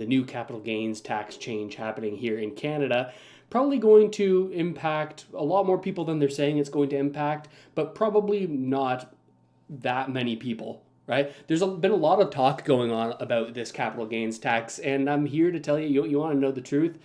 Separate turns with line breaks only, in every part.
the new capital gains tax change happening here in Canada, probably going to impact a lot more people than they're saying it's going to impact, but probably not that many people, right? There's been a lot of talk going on about this capital gains tax, and I'm here to tell you, you want to know the truth?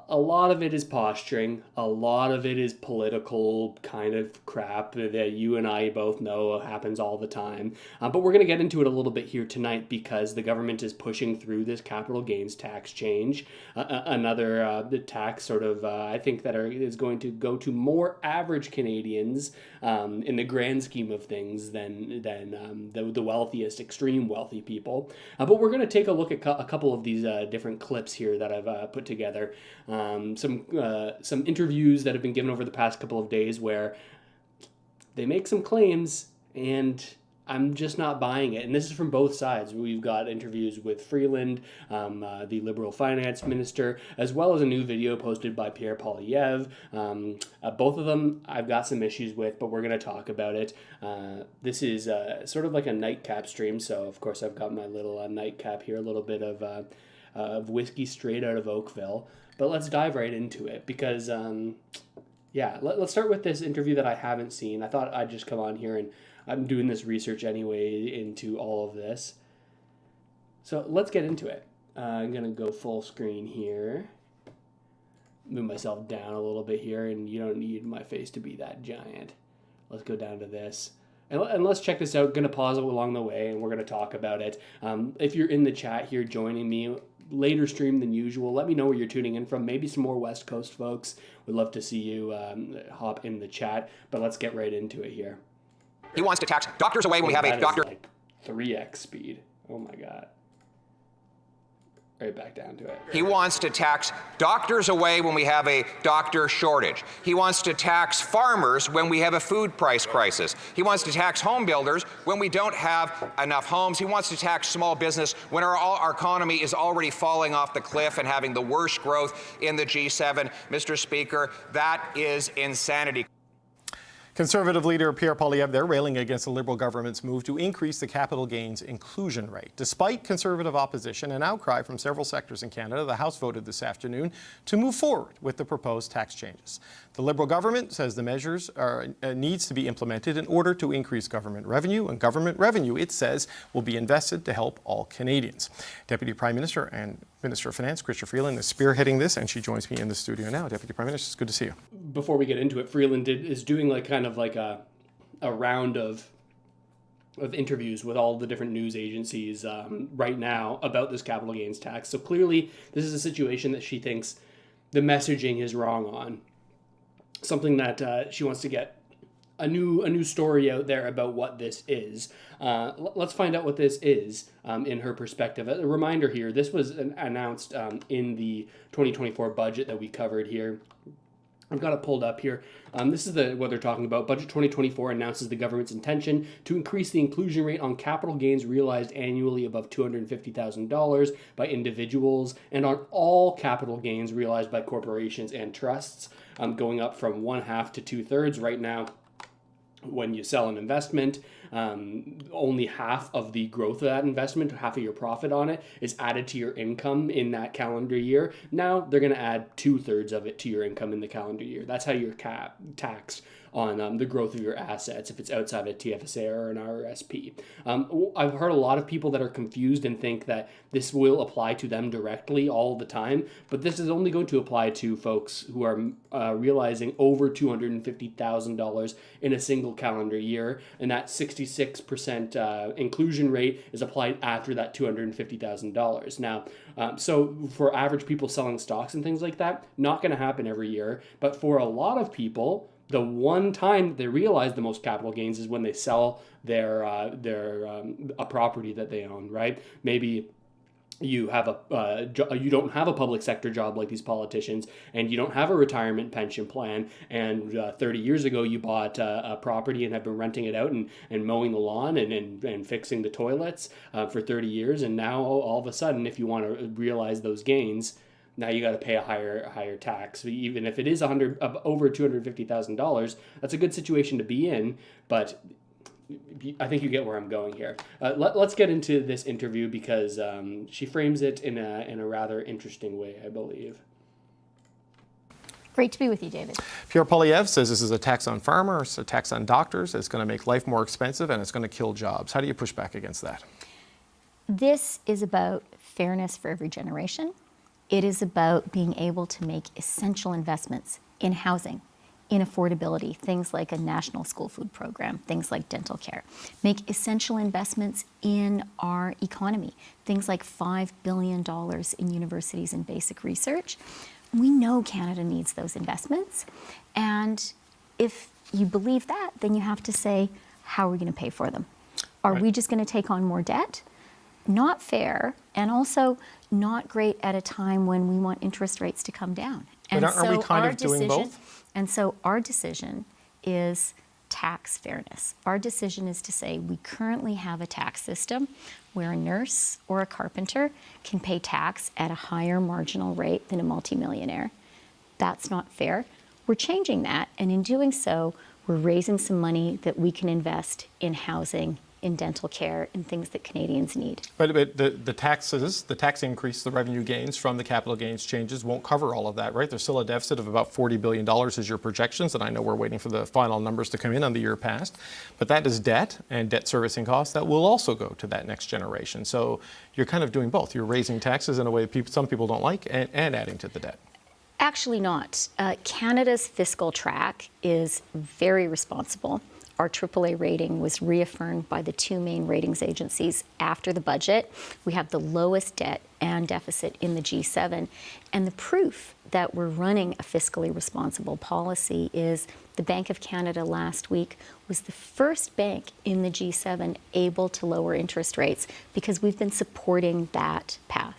A lot of it is posturing. A lot of it is political kind of crap that you and I both know happens all the time. But we're going to get into it a little bit here tonight because the government is pushing through this capital gains tax change. Another tax sort of, I think, is going to go to more average Canadians in the grand scheme of things than the wealthiest, extreme wealthy people. But we're going to take a look at a couple of these different clips here that I've put together. Some interviews that have been given over the past couple of days where they make some claims and I'm just not buying it. And this is from both sides. We've got interviews with Freeland, the Liberal finance minister, as well as a new video posted by Pierre Poilievre. Both of them I've got some issues with, but we're going to talk about it. This is sort of like a nightcap stream. So, of course, I've got my little nightcap here, a little bit of whiskey straight out of Oakville. But let's dive right into it because, let's start with this interview that I haven't seen. I thought I'd just come on here, and I'm doing this research anyway into all of this. So let's get into it. I'm going to go full screen here. Move myself down a little bit here, and you don't need my face to be that giant. Let's go down to this. And let's check this out. Going to pause along the way, and we're going to talk about it. If you're in the chat here joining me, later stream than usual, let me know where you're tuning in from. Maybe some more West Coast folks. We'd love to see you hop in the chat. But let's get right into it here.
He wants to tax doctors away when we have a doctor.
Like 3x speed. Oh my God. Right back down to it.
He wants to tax doctors away when we have a doctor shortage. He wants to tax farmers when we have a food price crisis. He wants to tax home builders when we don't have enough homes. He wants to tax small business when our economy is already falling off the cliff and having the worst growth in the G7. Mr. Speaker, that is insanity.
Conservative leader Pierre Poilievre there railing against the Liberal government's move to increase the capital gains inclusion rate. Despite Conservative opposition and outcry from several sectors in Canada, the House voted this afternoon to move forward with the proposed tax changes. The Liberal government says the measures needs to be implemented in order to increase government revenue, and government revenue, it says, will be invested to help all Canadians. Deputy Prime Minister and Minister of Finance, Freeland, is spearheading this, and she joins me in the studio now. Deputy Prime Minister, it's good to see you.
Before we get into it, Freeland is doing kind of a round of interviews with all the different news agencies right now about this capital gains tax. So clearly, this is a situation that she thinks the messaging is wrong on. Something that she wants to get a new story out there about what this is. Let's find out what this is in her perspective. A reminder here, this was announced in the 2024 budget that we covered here. I've got it pulled up here. This is what they're talking about. Budget 2024 announces the government's intention to increase the inclusion rate on capital gains realized annually above $250,000 by individuals and on all capital gains realized by corporations and trusts, going up from 1/2 to 2/3 right now. When you sell an investment, only half of the growth of that investment, half of your profit on it, is added to your income in that calendar year. Now they're going to add 2/3 of it to your income in the calendar year. That's how you're taxed on the growth of your assets if it's outside a TFSA or an RRSP. I've heard a lot of people that are confused and think that this will apply to them directly all the time, but this is only going to apply to folks who are realizing over $250,000 in a single calendar year, and that 66% inclusion rate is applied after that $250,000. Now, so for average people selling stocks and things like that, not going to happen every year, but for a lot of people, the one time they realize the most capital gains is when they sell a property that they own, right? Maybe you have you don't have a public sector job like these politicians, and you don't have a retirement pension plan, and 30 years ago you bought a property and have been renting it out and mowing the lawn and fixing the toilets for 30 years, and now all of a sudden, if you want to realize those gains, now you got to pay a higher tax. Even if it is over $250,000, that's a good situation to be in, but I think you get where I'm going here. Let's get into this interview because she frames it in a rather interesting way, I believe.
Great to be with you, David.
Pierre Poilievre says this is a tax on farmers, a tax on doctors. It's going to make life more expensive and it's going to kill jobs. How do you push back against that?
This is about fairness for every generation. It is about being able to make essential investments in housing, in affordability, things like a national school food program, things like dental care. Make essential investments in our economy, things like $5 billion in universities and basic research. We know Canada needs those investments. And if you believe that, then you have to say, how are we going to pay for them? Are we just going to take on more debt? Not fair, and also not great at a time when we want interest rates to come down.
But aren't we kind of doing both?
And so our decision is tax fairness. Our decision is to say we currently have a tax system where a nurse or a carpenter can pay tax at a higher marginal rate than a multimillionaire. That's not fair. We're changing that, and in doing so, we're raising some money that we can invest in housing, in dental care, and things that Canadians need.
But the taxes, the tax increase, the revenue gains from the capital gains changes won't cover all of that, right? There's still a deficit of about $40 billion is your projections, and I know we're waiting for the final numbers to come in on the year past. But that is debt and debt servicing costs that will also go to that next generation. So you're kind of doing both. You're raising taxes in a way some people don't like and adding to the debt.
Actually not. Canada's fiscal track is very responsible. Our AAA rating was reaffirmed by the two main ratings agencies after the budget. We have the lowest debt and deficit in the G7. And the proof that we're running a fiscally responsible policy is the Bank of Canada last week was the first bank in the G7 able to lower interest rates because we've been supporting that path.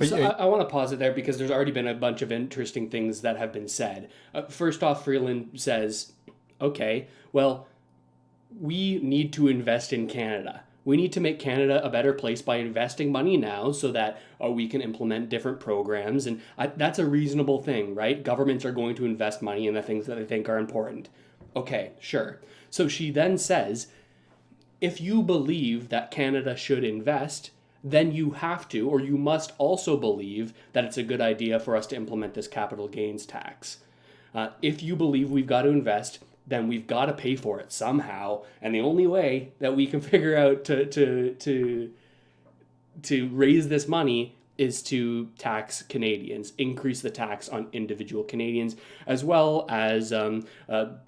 So I want to pause it there because there's already been a bunch of interesting things that have been said. First off, Freeland says, okay, well, we need to invest in Canada. We need to make Canada a better place by investing money now so that we can implement different programs. And that's a reasonable thing, right? Governments are going to invest money in the things that they think are important. Okay, sure. So she then says, if you believe that Canada should invest, then you have to, or you must also believe that it's a good idea for us to implement this capital gains tax. If you believe we've got to invest, then we've got to pay for it somehow. And the only way that we can figure out to raise this money is to tax Canadians, increase the tax on individual Canadians, as well as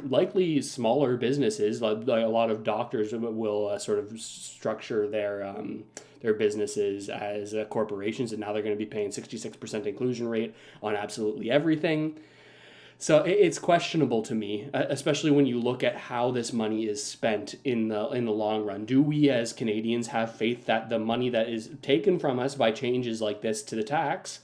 likely smaller businesses. Like a lot of doctors will sort of structure their businesses as corporations, and now they're going to be paying 66% inclusion rate on absolutely everything. So it's questionable to me, especially when you look at how this money is spent in the long run. Do we as Canadians have faith that the money that is taken from us by changes like this to the tax,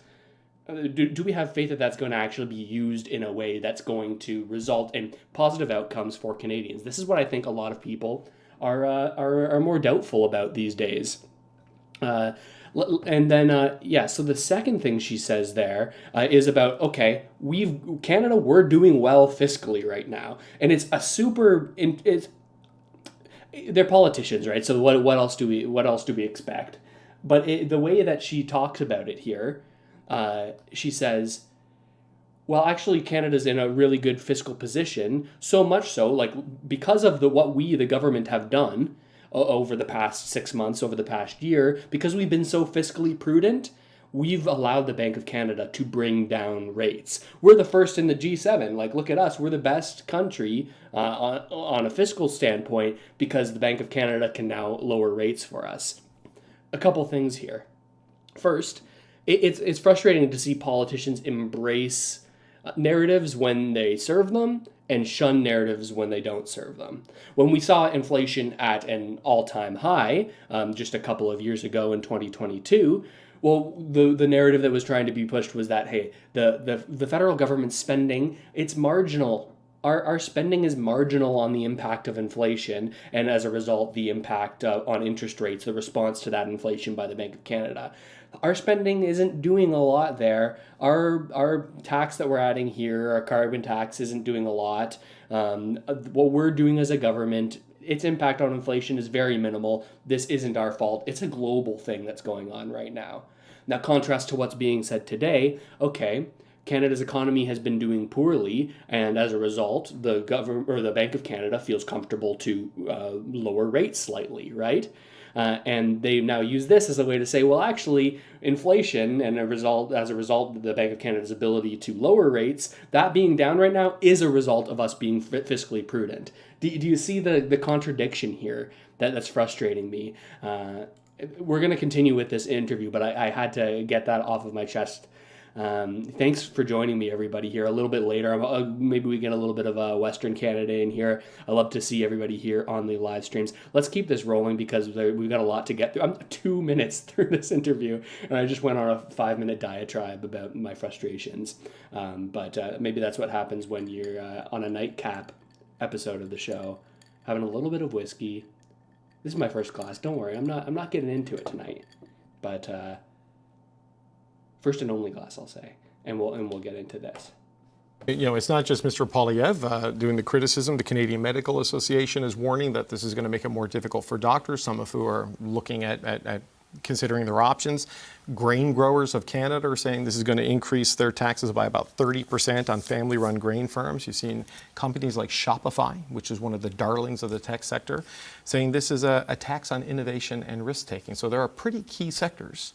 do we have faith that that's going to actually be used in a way that's going to result in positive outcomes for Canadians? This is what I think a lot of people are more doubtful about these days. And then, so the second thing she says there is about, okay, Canada, we're doing well fiscally right now. And it's they're politicians, right? So what else do we expect? But the way that she talks about it here, she says, well, actually, Canada's in a really good fiscal position, so much so, like, because of what we, the government, have done over the past 6 months, over the past year, because we've been so fiscally prudent, we've allowed the Bank of Canada to bring down rates. We're the first in the G7. Like, look at us. We're the best country on a fiscal standpoint because the Bank of Canada can now lower rates for us. A couple things here. First, it's frustrating to see politicians embrace narratives when they serve them and shun narratives when they don't serve them. When we saw inflation at an all-time high just a couple of years ago in 2022, well, the narrative that was trying to be pushed was that, hey, the federal government's spending, it's marginal. Our spending is marginal on the impact of inflation, and as a result, the impact on interest rates, the response to that inflation by the Bank of Canada. Our spending isn't doing a lot there. Our tax that we're adding here, our carbon tax, isn't doing a lot. What we're doing as a government its impact on inflation is very minimal. This isn't our fault. It's a global thing that's going on right now. Now, contrast to what's being said today, okay, Canada's economy has been doing poorly, and as a result, the government or the Bank of Canada feels comfortable to lower rates slightly, right? And they now use this as a way to say, well, actually, inflation and as a result, the Bank of Canada's ability to lower rates, that being down right now is a result of us being fiscally prudent. Do you see the contradiction here that's frustrating me? We're going to continue with this interview, but I had to get that off of my chest. Thanks for joining me, everybody, here a little bit later. Maybe we get a little bit of Western Canada in here. I love to see everybody here on the live streams. Let's keep this rolling because we've got a lot to get through. I'm 2 minutes through this interview, and I just went on a 5-minute diatribe about my frustrations. But maybe that's what happens when you're on a nightcap episode of the show, having a little bit of whiskey. This is my first glass. Don't worry, I'm not getting into it tonight. But first and only glass, I'll say, and we'll get into this.
It's not just Mr. Poilievre doing the criticism. The Canadian Medical Association is warning that this is going to make it more difficult for doctors, some of who are looking at considering their options. Grain growers of Canada are saying this is going to increase their taxes by about 30% on family-run grain farms. You've seen companies like Shopify, which is one of the darlings of the tech sector, saying this is a tax on innovation and risk-taking. So there are pretty key sectors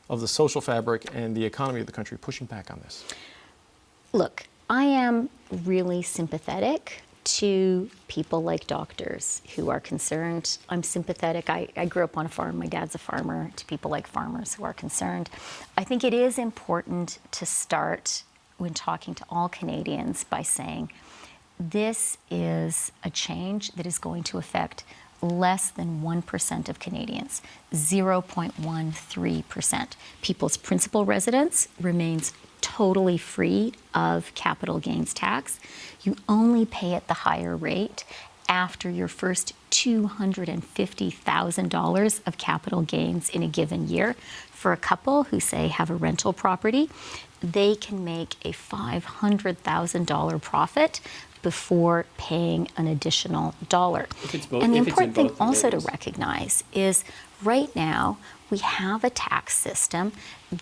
of the social fabric and the economy of the country pushing back on this.
Look, I am really sympathetic to people like doctors who are concerned. I'm sympathetic. I grew up on a farm. My dad's a farmer. To people like farmers who are concerned. I think it is important to start when talking to all Canadians by saying this is a change that is going to affect less than 1% of Canadians, 0.13%. People's principal residence remains totally free of capital gains tax. You only pay at the higher rate after your first $250,000 of capital gains in a given year. For a couple who, say, have a rental property, they can make a $500,000 profit before paying an additional dollar. And the important thing also to recognize is right now we have a tax system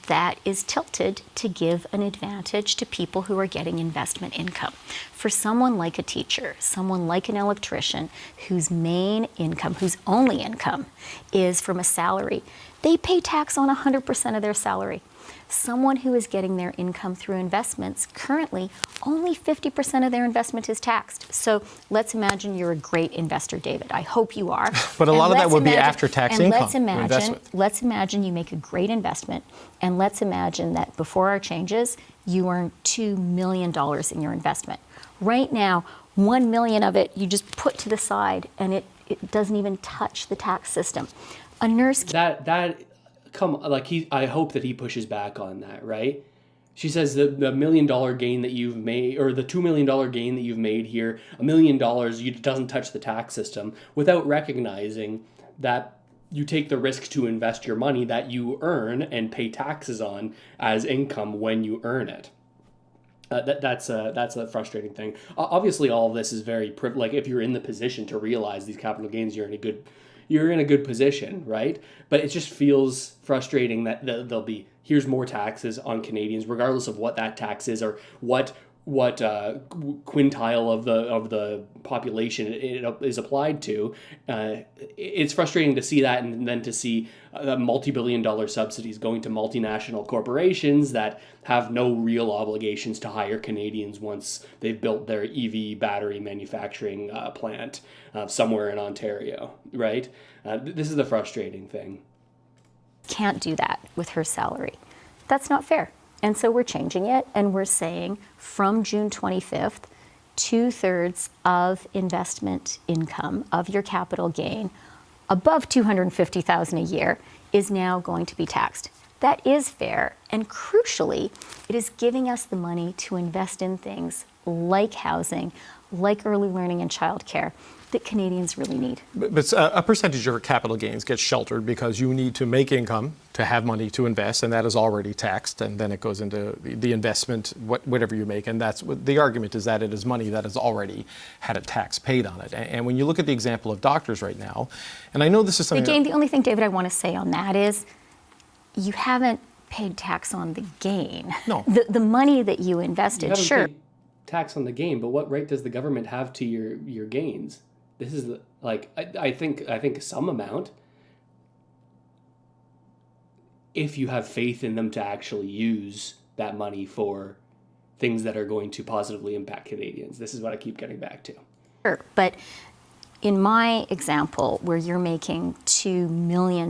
that is tilted to give an advantage to people who are getting investment income. For someone like a teacher, someone like an electrician whose main income, whose only income is from a salary, they pay tax on 100% of their salary. Someone who is getting their income through investments, currently only 50% of their investment is taxed. So let's imagine you're a great investor, David. I hope you are.
But a lot of that would be after-tax income.
Let's imagine you make a great investment, and let's imagine that before our changes, you earn $2 million in your investment. Right now, $1 million of it you just put to the side, and it doesn't even touch the tax system. A nurse
I hope that he pushes back on that, right? She says the $1 million gain that you've made, or the $2 million gain that you've made here, $1 million, it doesn't touch the tax system, without recognizing that you take the risk to invest your money that you earn and pay taxes on as income when you earn it. That's a frustrating thing. Obviously, all of this is very if you're in the position to realize these capital gains, you're in a good position, right? But it just feels frustrating that there'll be, here's more taxes on Canadians, regardless of what that tax is or what quintile of the population it is applied to. It's frustrating to see that, and then to see multi-billion-dollar subsidies going to multinational corporations that have no real obligations to hire Canadians once they've built their EV battery manufacturing plant somewhere in Ontario, right? This is the frustrating thing.
Can't do that with her salary. That's not fair. And so we're changing it, and we're saying from June 25th, 2/3 of investment income of your capital gain above $250,000 a year is now going to be taxed. That is fair, and crucially, it is giving us the money to invest in things like housing, like early learning and childcare, that Canadians really need.
But a percentage of your capital gains gets sheltered because you need to make income to have money to invest, and that is already taxed, and then it goes into the investment, whatever you make, and that's what the argument is, that it is money that has already had a tax paid on it. And when you look at the example of doctors right now, and I know this is something...
Again, the only thing, David, I want to say on that is you haven't paid tax on the gain.
No.
The money that you invested,
You haven't
sure.
paid tax on the gain, but what right does the government have to your gains? This is like I think some amount, if you have faith in them to actually use that money for things that are going to positively impact Canadians. This is what I keep getting back to.
Sure, but in my example, where you're making $2 million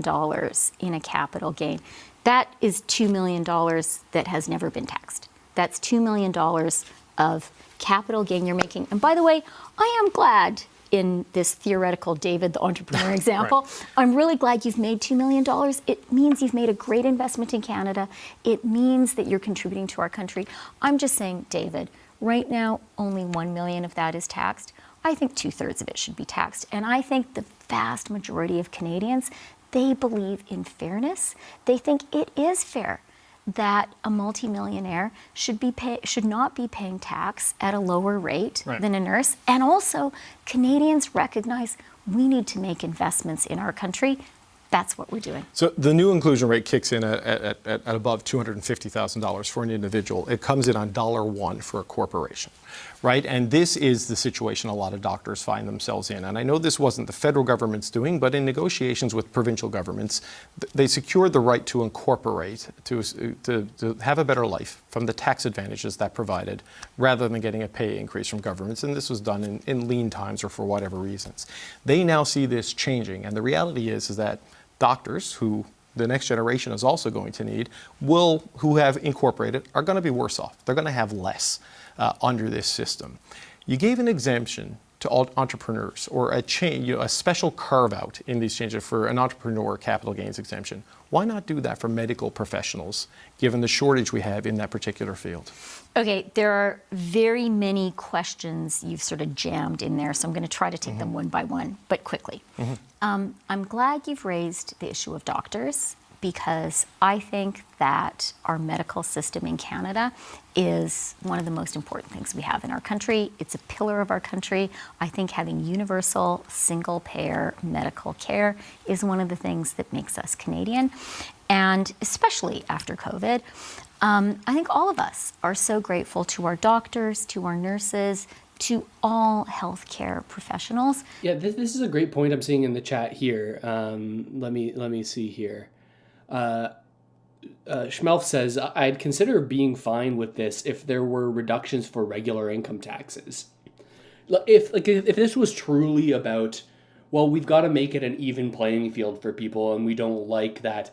in a capital gain, that is $2 million that has never been taxed. That's $2 million of capital gain you're making. And by the way, I am glad in this theoretical David, the entrepreneur example,
Right.
I'm really glad you've made $2 million. It means you've made a great investment in Canada. It means that you're contributing to our country. I'm just saying, David, right now, only $1 million of that is taxed. I think 2/3 of it should be taxed. And I think the vast majority of Canadians, they believe in fairness. They think it is fair that a multimillionaire should not be paying tax at a lower rate
Right.
than a nurse. And also, Canadians recognize we need to make investments in our country. That's what we're doing.
So the new inclusion rate kicks in at above $250,000 for an individual. It comes in on $1 for a corporation, right? And this is the situation a lot of doctors find themselves in. And I know this wasn't the federal government's doing, but in negotiations with provincial governments, they secured the right to incorporate, to have a better life from the tax advantages that provided, rather than getting a pay increase from governments. And this was done in lean times or for whatever reasons. They now see this changing. And the reality is that doctors, who the next generation is also going to need, who have incorporated, are going to be worse off. They're going to have less under this system. You gave an exemption to all entrepreneurs, or a special carve out in these changes for an entrepreneur capital gains exemption. Why not do that for medical professionals, given the shortage we have in that particular field?
Okay, there are very many questions you've sort of jammed in there, so I'm going to try to take them one by one, but quickly. I'm glad you've raised the issue of doctors, because I think that our medical system in Canada is one of the most important things we have in our country. It's a pillar of our country. I think having universal, single-payer medical care is one of the things that makes us Canadian. And especially after COVID, I think all of us are so grateful to our doctors, to our nurses, to all healthcare professionals.
Yeah, this is a great point I'm seeing in the chat here. Let me see here. Schmelf says, I'd consider being fine with this if there were reductions for regular income taxes. If this was truly about, well, we've got to make it an even playing field for people, and we don't like that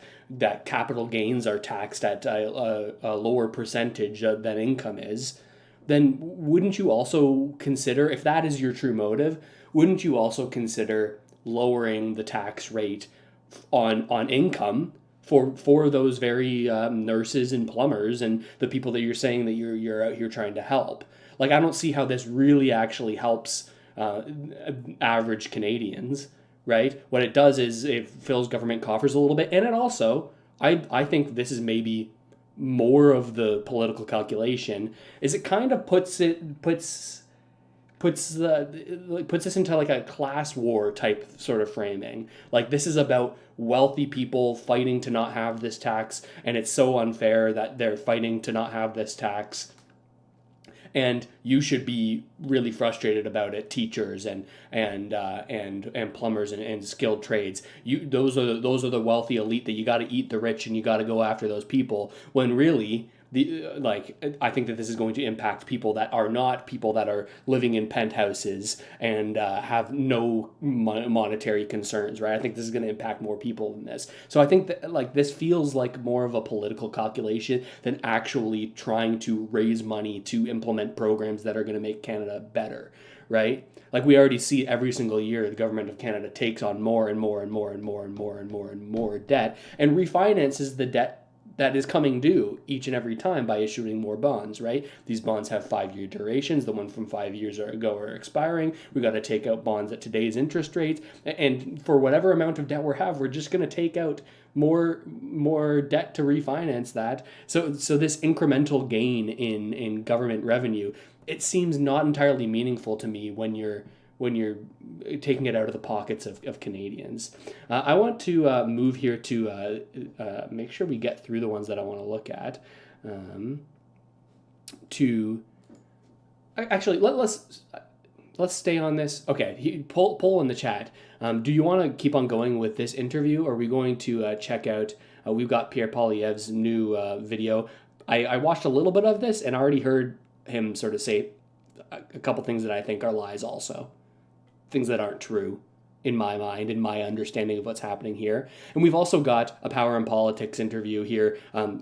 capital gains are taxed at a lower percentage than income is, then wouldn't you also consider, if that is your true motive, wouldn't you also consider lowering the tax rate on income for those very nurses and plumbers and the people that you're saying that you're out here trying to help? Like, I don't see how this really actually helps average Canadians, right? What it does is it fills government coffers a little bit, and it also, I think this is maybe more of the political calculation, is it kind of puts us into like a class war type sort of framing. Like, this is about wealthy people fighting to not have this tax, and it's so unfair that they're fighting to not have this tax. And you should be really frustrated about it, teachers and plumbers and skilled trades. Those are the wealthy elite that you got to eat the rich, and you got to go after those people. When really, I think that this is going to impact people that are not people that are living in penthouses and have no monetary concerns, right? I think this is going to impact more people than this. So I think that this feels like more of a political calculation than actually trying to raise money to implement programs that are going to make Canada better, right? Like, we already see every single year the government of Canada takes on more and more and more and more and more and more and more debt and refinances the debt that is coming due each and every time by issuing more bonds, right? These bonds have 5-year durations. The one from 5 years ago are expiring. We got to take out bonds at today's interest rates. And for whatever amount of debt we have, we're just going to take out more debt to refinance that. So this incremental gain in government revenue, it seems not entirely meaningful to me when you're taking it out of the pockets of Canadians. I want to move here to make sure we get through the ones that I want to look at. Actually, let's stay on this. Okay, poll in the chat. Do you want to keep on going with this interview, or are we going to check out? We've got Pierre Poilievre's new video. I watched a little bit of this and already heard him sort of say a couple things that I think are lies also. Things that aren't true in my mind, in my understanding of what's happening here. And we've also got a Power and Politics interview here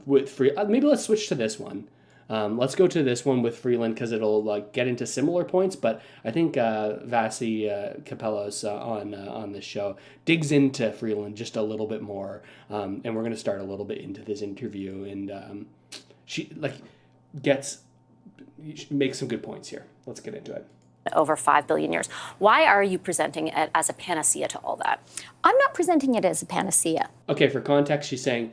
with maybe let's switch to this one. Let's go to this one with Freeland because it'll get into similar points, but I think Vassy Capelos on this show digs into Freeland just a little bit more, and we're going to start a little bit into this interview, and she makes some good points here. Let's get into it.
Over 5 billion years. Why are you presenting it as a panacea to all that?
I'm not presenting it as a panacea.
Okay, for context, she's saying,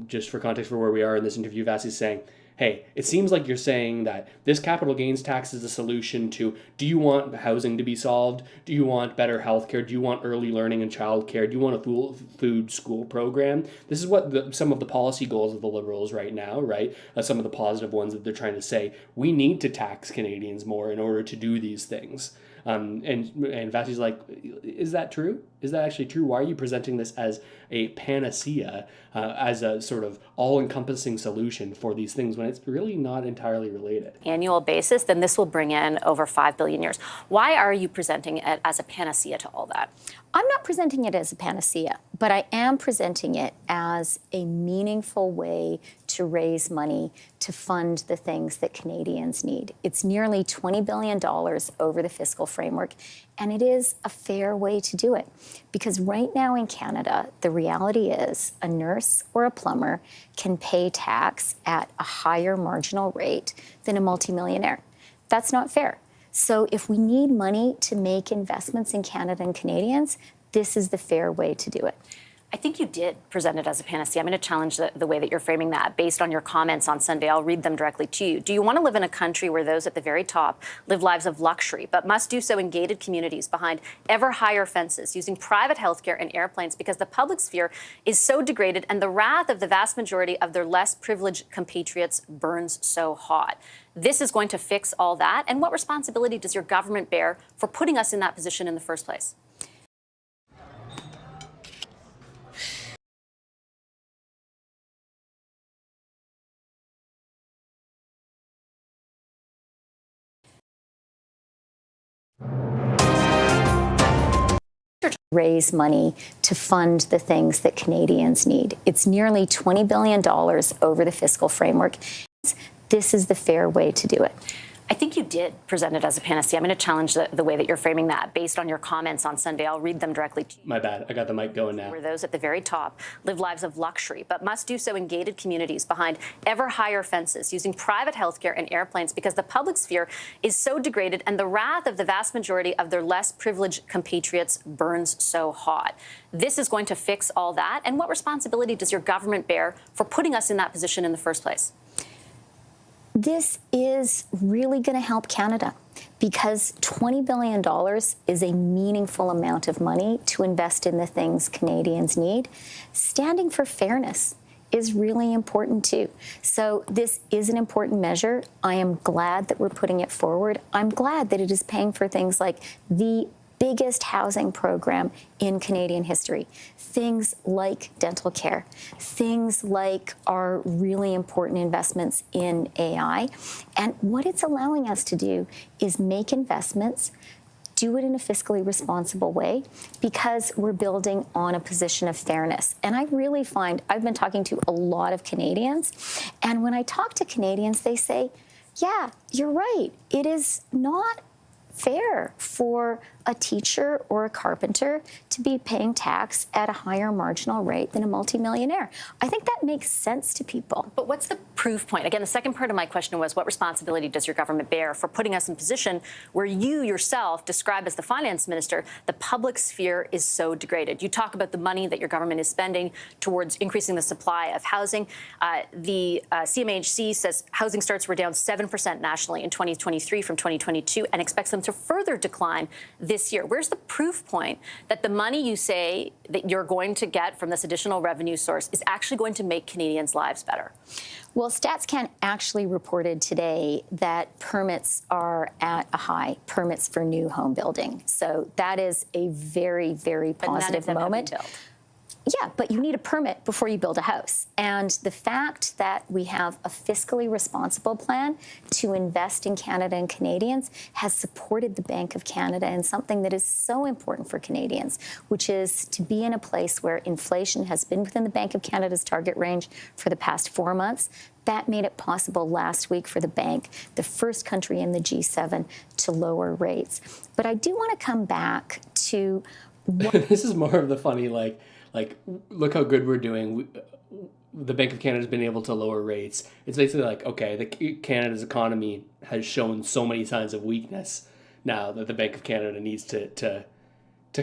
just for context for where we are in this interview, Vassy's saying, hey, it seems like you're saying that this capital gains tax is a solution to, do you want housing to be solved? Do you want better healthcare? Do you want early learning and childcare? Do you want a food school program? This is what some of the policy goals of the Liberals right now, right? Some of the positive ones that they're trying to say, we need to tax Canadians more in order to do these things. And Vassy's like, is that true? Is that actually true? Why are you presenting this as a panacea, as a sort of all-encompassing solution for these things when it's really not entirely related?
Annual basis, then this will bring in over 5 billion years. Why are you presenting it as a panacea to all that?
I'm not presenting it as a panacea, but I am presenting it as a meaningful way to raise money to fund the things that Canadians need. It's nearly $20 billion over the fiscal framework, and it is a fair way to do it. Because right now in Canada, the reality is a nurse or a plumber can pay tax at a higher marginal rate than a multimillionaire. That's not fair. So if we need money to make investments in Canada and Canadians, this is the fair way to do it.
I think you did present it as a panacea. I'm going to challenge the way that you're framing that based on your comments on Sunday. I'll read them directly to you. Do you want to live in a country where those at the very top live lives of luxury, but must do so in gated communities behind ever higher fences, using private healthcare and airplanes because the public sphere is so degraded and the wrath of the vast majority of their less privileged compatriots burns so hot? This is going to fix all that. And what responsibility does your government bear for putting us in that position in the first place?
Raise money to fund the things that Canadians need. It's nearly $20 billion over the fiscal framework. This is the fair way to do it.
I think you did present it as a panacea. I'm going to challenge the way that you're framing that based on your comments on Sunday. I'll read them directly to you.
My bad. I got the mic going now.
Where those at the very top live lives of luxury, but must do so in gated communities behind ever higher fences, using private healthcare and airplanes because the public sphere is so degraded and the wrath of the vast majority of their less privileged compatriots burns so hot. This is going to fix all that. And what responsibility does your government bear for putting us in that position in the first place?
This is really going to help Canada because $20 billion is a meaningful amount of money to invest in the things Canadians need. Standing for fairness is really important too. So this is an important measure. I am glad that we're putting it forward. I'm glad that it is paying for things like the biggest housing program in Canadian history. Things like dental care, things like our really important investments in AI. And what it's allowing us to do is make investments, do it in a fiscally responsible way, because we're building on a position of fairness. And I really find, I've been talking to a lot of Canadians, and when I talk to Canadians, they say, yeah, you're right. It is not fair for a teacher or a carpenter to be paying tax at a higher marginal rate than a multimillionaire. I think that makes sense to people.
But what's the proof point? Again, the second part of my question was, what responsibility does your government bear for putting us in a position where you yourself describe as the finance minister, the public sphere is so degraded? You talk about the money that your government is spending towards increasing the supply of housing. The CMHC says housing starts were down 7% nationally in 2023 from 2022 and expects them to further decline this year. Where's the proof point that the money you say that you're going to get from this additional revenue source is actually going to make Canadians' lives better?
Well, StatsCan actually reported today that permits are at a high, permits for new home building. So that is a very, very positive moment. Yeah, but you need a permit before you build a house. And the fact that we have a fiscally responsible plan to invest in Canada and Canadians has supported the Bank of Canada in something that is so important for Canadians, which is to be in a place where inflation has been within the Bank of Canada's target range for the past 4 months. That made it possible last week for the bank, the first country in the G7, to lower rates. But I do want to come back to
this is more of the funny, like, look how good we're doing. The Bank of Canada has been able to lower rates. It's basically like, okay, Canada's economy has shown so many signs of weakness now that the Bank of Canada needs to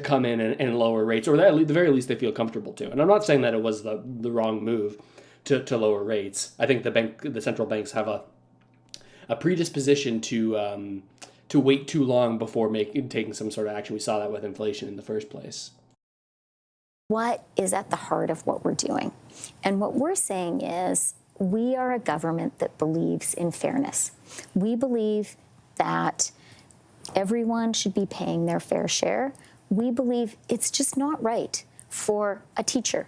come in and lower rates, or at the very least they feel comfortable to. And I'm not saying that it was the wrong move to lower rates. I think the central banks have a predisposition to wait too long before taking some sort of action. We saw that with inflation in the first place.
What is at the heart of what we're doing? And what we're saying is we are a government that believes in fairness. We believe that everyone should be paying their fair share. We believe it's just not right for a teacher,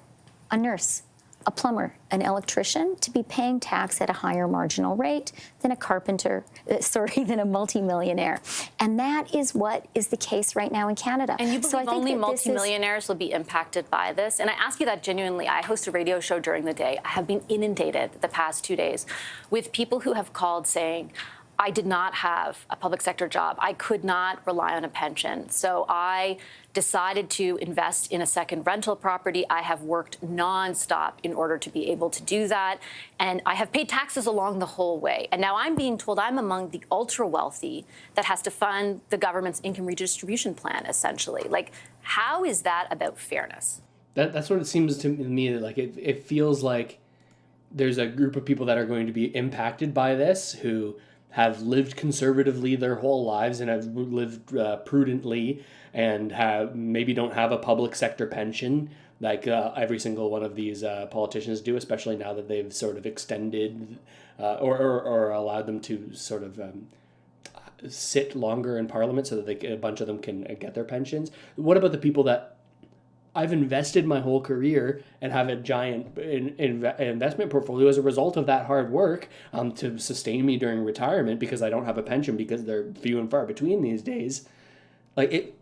a nurse, a plumber, an electrician to be paying tax at a higher marginal rate than a carpenter, than a multimillionaire. And that is what is the case right now in Canada.
And you believe only multimillionaires will be impacted by this? And I ask you that genuinely. I host a radio show during the day. I have been inundated the past 2 days with people who have called saying, I did not have a public sector job. I could not rely on a pension. So I decided to invest in a second rental property. I have worked nonstop in order to be able to do that. And I have paid taxes along the whole way. And now I'm being told I'm among the ultra wealthy that has to fund the government's income redistribution plan, essentially. Like, how is that about fairness?
That's what it seems to me. Like, it feels like there's a group of people that are going to be impacted by this who have lived conservatively their whole lives and have lived prudently and maybe don't have a public sector pension like every single one of these politicians do, especially now that they've sort of extended or allowed them to sort of sit longer in Parliament so that a bunch of them can get their pensions. What about the people that I've invested my whole career and have a giant investment portfolio as a result of that hard work to sustain me during retirement because I don't have a pension because they're few and far between these days. Like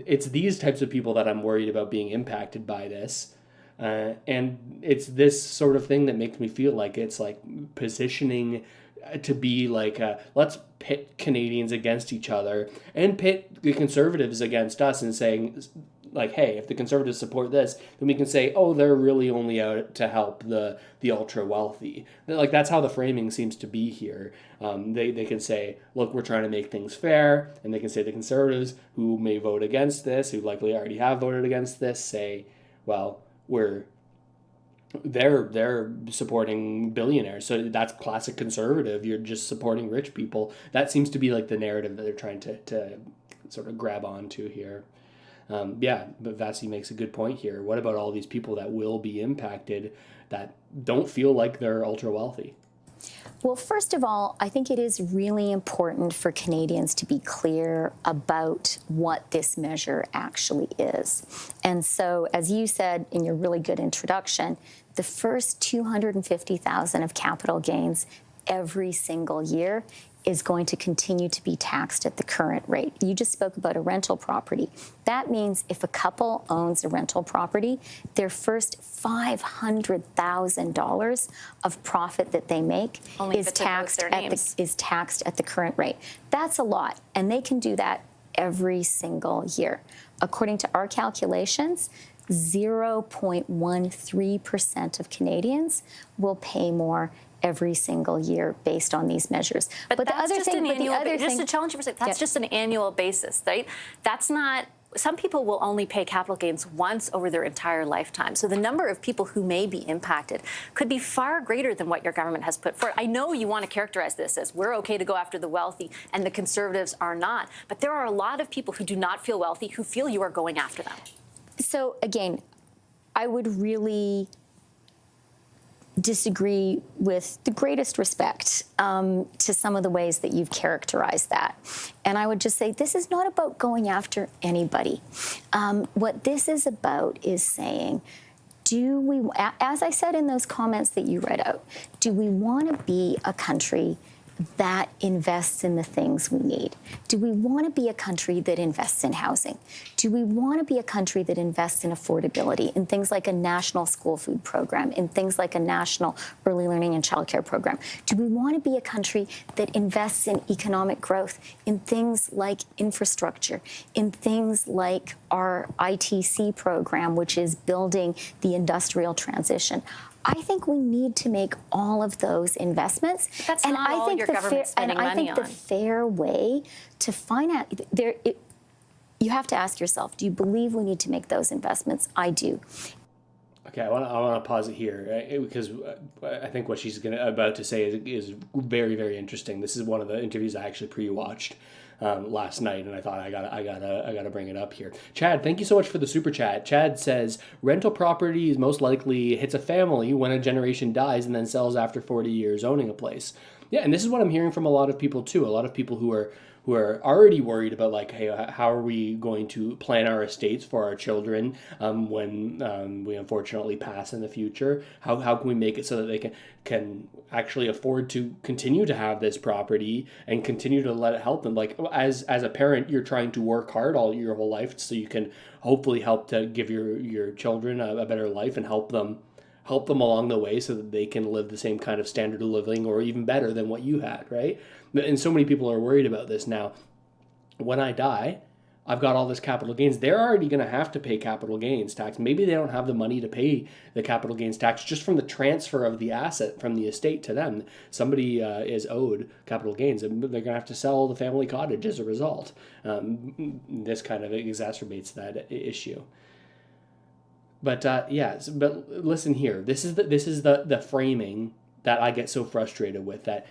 it's these types of people that I'm worried about being impacted by this. And it's this sort of thing that makes me feel like it's like positioning to be like, let's pit Canadians against each other and pit the Conservatives against us and saying, like, hey, if the Conservatives support this, then we can say, oh, they're really only out to help the ultra wealthy. Like, that's how the framing seems to be here. They can say, look, we're trying to make things fair, and they can say the Conservatives who may vote against this, who likely already have voted against this, say, well, they're supporting billionaires, so that's classic conservative. You're just supporting rich people. That seems to be like the narrative that they're trying to sort of grab onto here. But Vassy makes a good point here. What about all these people that will be impacted that don't feel like they're ultra wealthy?
Well, first of all, I think it is really important for Canadians to be clear about what this measure actually is. And so, as you said in your really good introduction, the first $250,000 of capital gains every single year is going to continue to be taxed at the current rate. You just spoke about a rental property. That means if a couple owns a rental property, their first $500,000 of profit that they make is taxed at the current rate. That's a lot, and they can do that every single year. According to our calculations, 0.13% of Canadians will pay more every single year based on these measures.
But the other thing, just to challenge you for a second, that's just an annual basis, right? That's not. Some people will only pay capital gains once over their entire lifetime. So the number of people who may be impacted could be far greater than what your government has put forward. I know you want to characterize this as we're okay to go after the wealthy and the Conservatives are not. But there are a lot of people who do not feel wealthy who feel you are going after them.
So again, I would really disagree with the greatest respect to some of the ways that you've characterized that. And I would just say this is not about going after anybody. What this is about is saying, do we, as I said in those comments that you read out, do we want to be a country that invests in the things we need? Do we want to be a country that invests in housing? Do we want to be a country that invests in affordability, in things like a national school food program, in things like a national early learning and childcare program? Do we want to be a country that invests in economic growth, in things like infrastructure, in things like our ITC program, which is building the industrial transition? I think we need to make all of those investments.
That's and not I all think your government's spending money on.
And I think the fair way to finance you have to ask yourself, do you believe we need to make those investments? I do.
Okay, I want to pause it here, right? Because I think what she's about to say is very, very interesting. This is one of the interviews I actually pre-watched last night, and I thought I gotta bring it up here. Chad, thank you so much for the super chat. Chad says rental property is most likely hits a family when a generation dies and then sells after 40 years owning a place. Yeah, and this is what I'm hearing from a lot of people too. A lot of people who are already worried about, like, hey, how are we going to plan our estates for our children when we unfortunately pass in the future? How can we make it so that they can actually afford to continue to have this property and continue to let it help them? Like, as a parent, you're trying to work hard all your whole life so you can hopefully help to give your children a better life and help them along the way so that they can live the same kind of standard of living or even better than what you had, right? And so many people are worried about this now. When I die, I've got all this capital gains. They're already going to have to pay capital gains tax. Maybe they don't have the money to pay the capital gains tax just from the transfer of the asset from the estate to them. Somebody is owed capital gains, and they're going to have to sell the family cottage as a result. This kind of exacerbates that issue. But but listen here. This is the framing that I get so frustrated with. That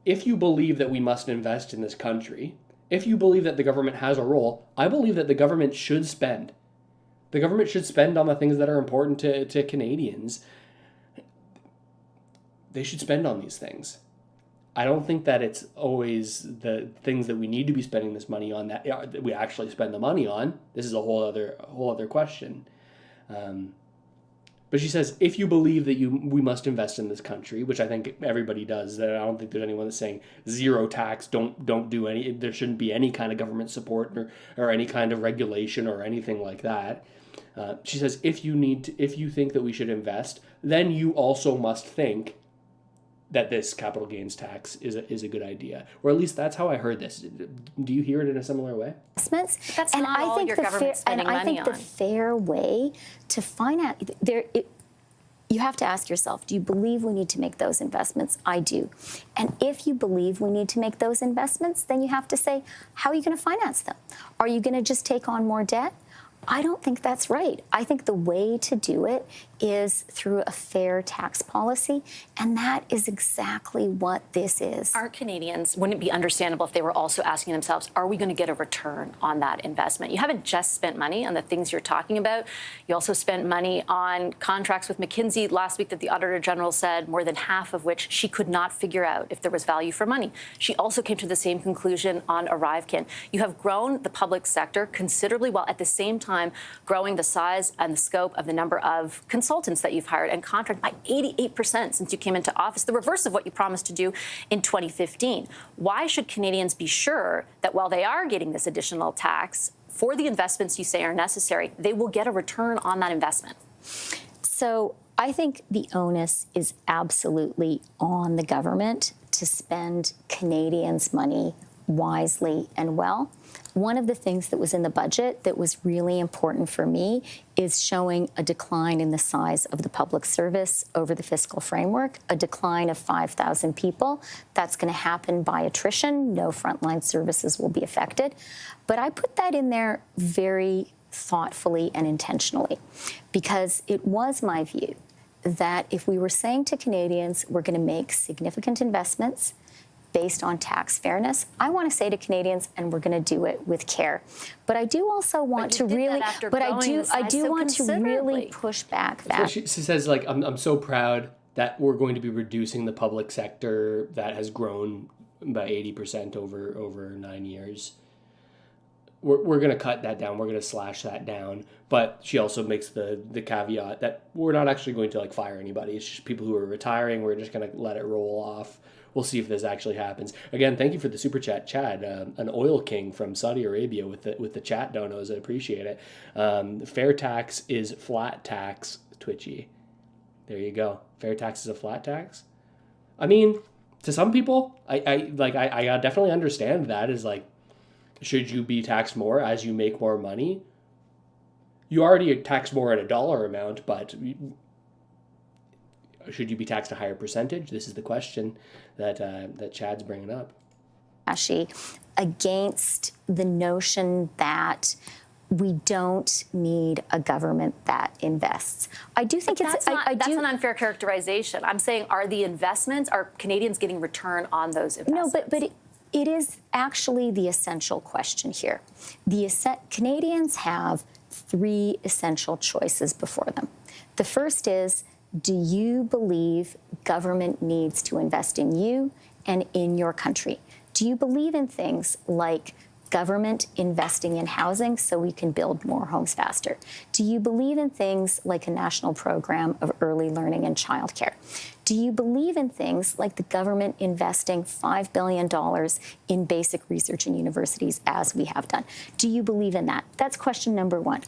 if you believe that we must invest in this country, if you believe that the government has a role, I believe that the government should spend. The government should spend on the things that are important to Canadians. They should spend on these things. I don't think that it's always the things that we need to be spending this money on that we actually spend the money on. This is a whole other question. But she says, if you believe that we must invest in this country, which I think everybody does, I don't think there's anyone that's saying zero tax, don't do any, there shouldn't be any kind of government support or any kind of regulation or anything like that. She says, if you think that we should invest, then you also must think that this capital gains tax is a good idea, or at least that's how I heard this. Do you hear it in a similar way?
That's and not all your government spending money on.
And I think the fair way to finance you have to ask yourself, do you believe we need to make those investments? I do. And if you believe we need to make those investments, then you have to say, how are you going to finance them? Are you going to just take on more debt? I don't think that's right. I think the way to do it is through a fair tax policy, and that is exactly what this is.
Our Canadians, wouldn't it be understandable if they were also asking themselves, are we going to get a return on that investment? You haven't just spent money on the things you're talking about. You also spent money on contracts with McKinsey last week that the Auditor General said more than half of which she could not figure out if there was value for money. She also came to the same conclusion on ArriveCan. You have grown the public sector considerably while at the same time time growing the size and the scope of the number of consultants that you've hired and contracted by 88% since you came into office, the reverse of what you promised to do in 2015. Why should Canadians be sure that while they are getting this additional tax for the investments you say are necessary, they will get a return on that investment?
So I think the onus is absolutely on the government to spend Canadians' money wisely and well. One of the things that was in the budget that was really important for me is showing a decline in the size of the public service over the fiscal framework, a decline of 5,000 people. That's going to happen by attrition. No frontline services will be affected. But I put that in there very thoughtfully and intentionally, because it was my view that if we were saying to Canadians, we're going to make significant investments based on tax fairness, I want to say to Canadians, and we're going to do it with care. But I do also want to really, want to really push back that.
She says, like, I'm so proud that we're going to be reducing the public sector that has grown by 80% over 9 years. We're going to cut that down. We're going to slash that down. But she also makes the caveat that we're not actually going to, like, fire anybody. It's just people who are retiring. We're just going to let it roll off. We'll see if this actually happens. Again, thank you for the super chat, Chad. An oil king from Saudi Arabia with the chat donos. I appreciate it. Fair tax is flat tax, Twitchy. There you go. Fair tax is a flat tax. I mean, to some people, I definitely understand that is like, should you be taxed more as you make more money? You already tax more at a dollar amount, but should you be taxed a higher percentage? This is the question that Chad's bringing up.
Against the notion that we don't need a government that invests. I do think
that's an unfair characterization. I'm saying, are Canadians getting return on those investments?
No, but it is actually the essential question here. Canadians have three essential choices before them. The first is, do you believe government needs to invest in you and in your country? Do you believe in things like government investing in housing so we can build more homes faster? Do you believe in things like a national program of early learning and childcare? Do you believe in things like the government investing $5 billion in basic research in universities, as we have done? Do you believe in that? That's question number one.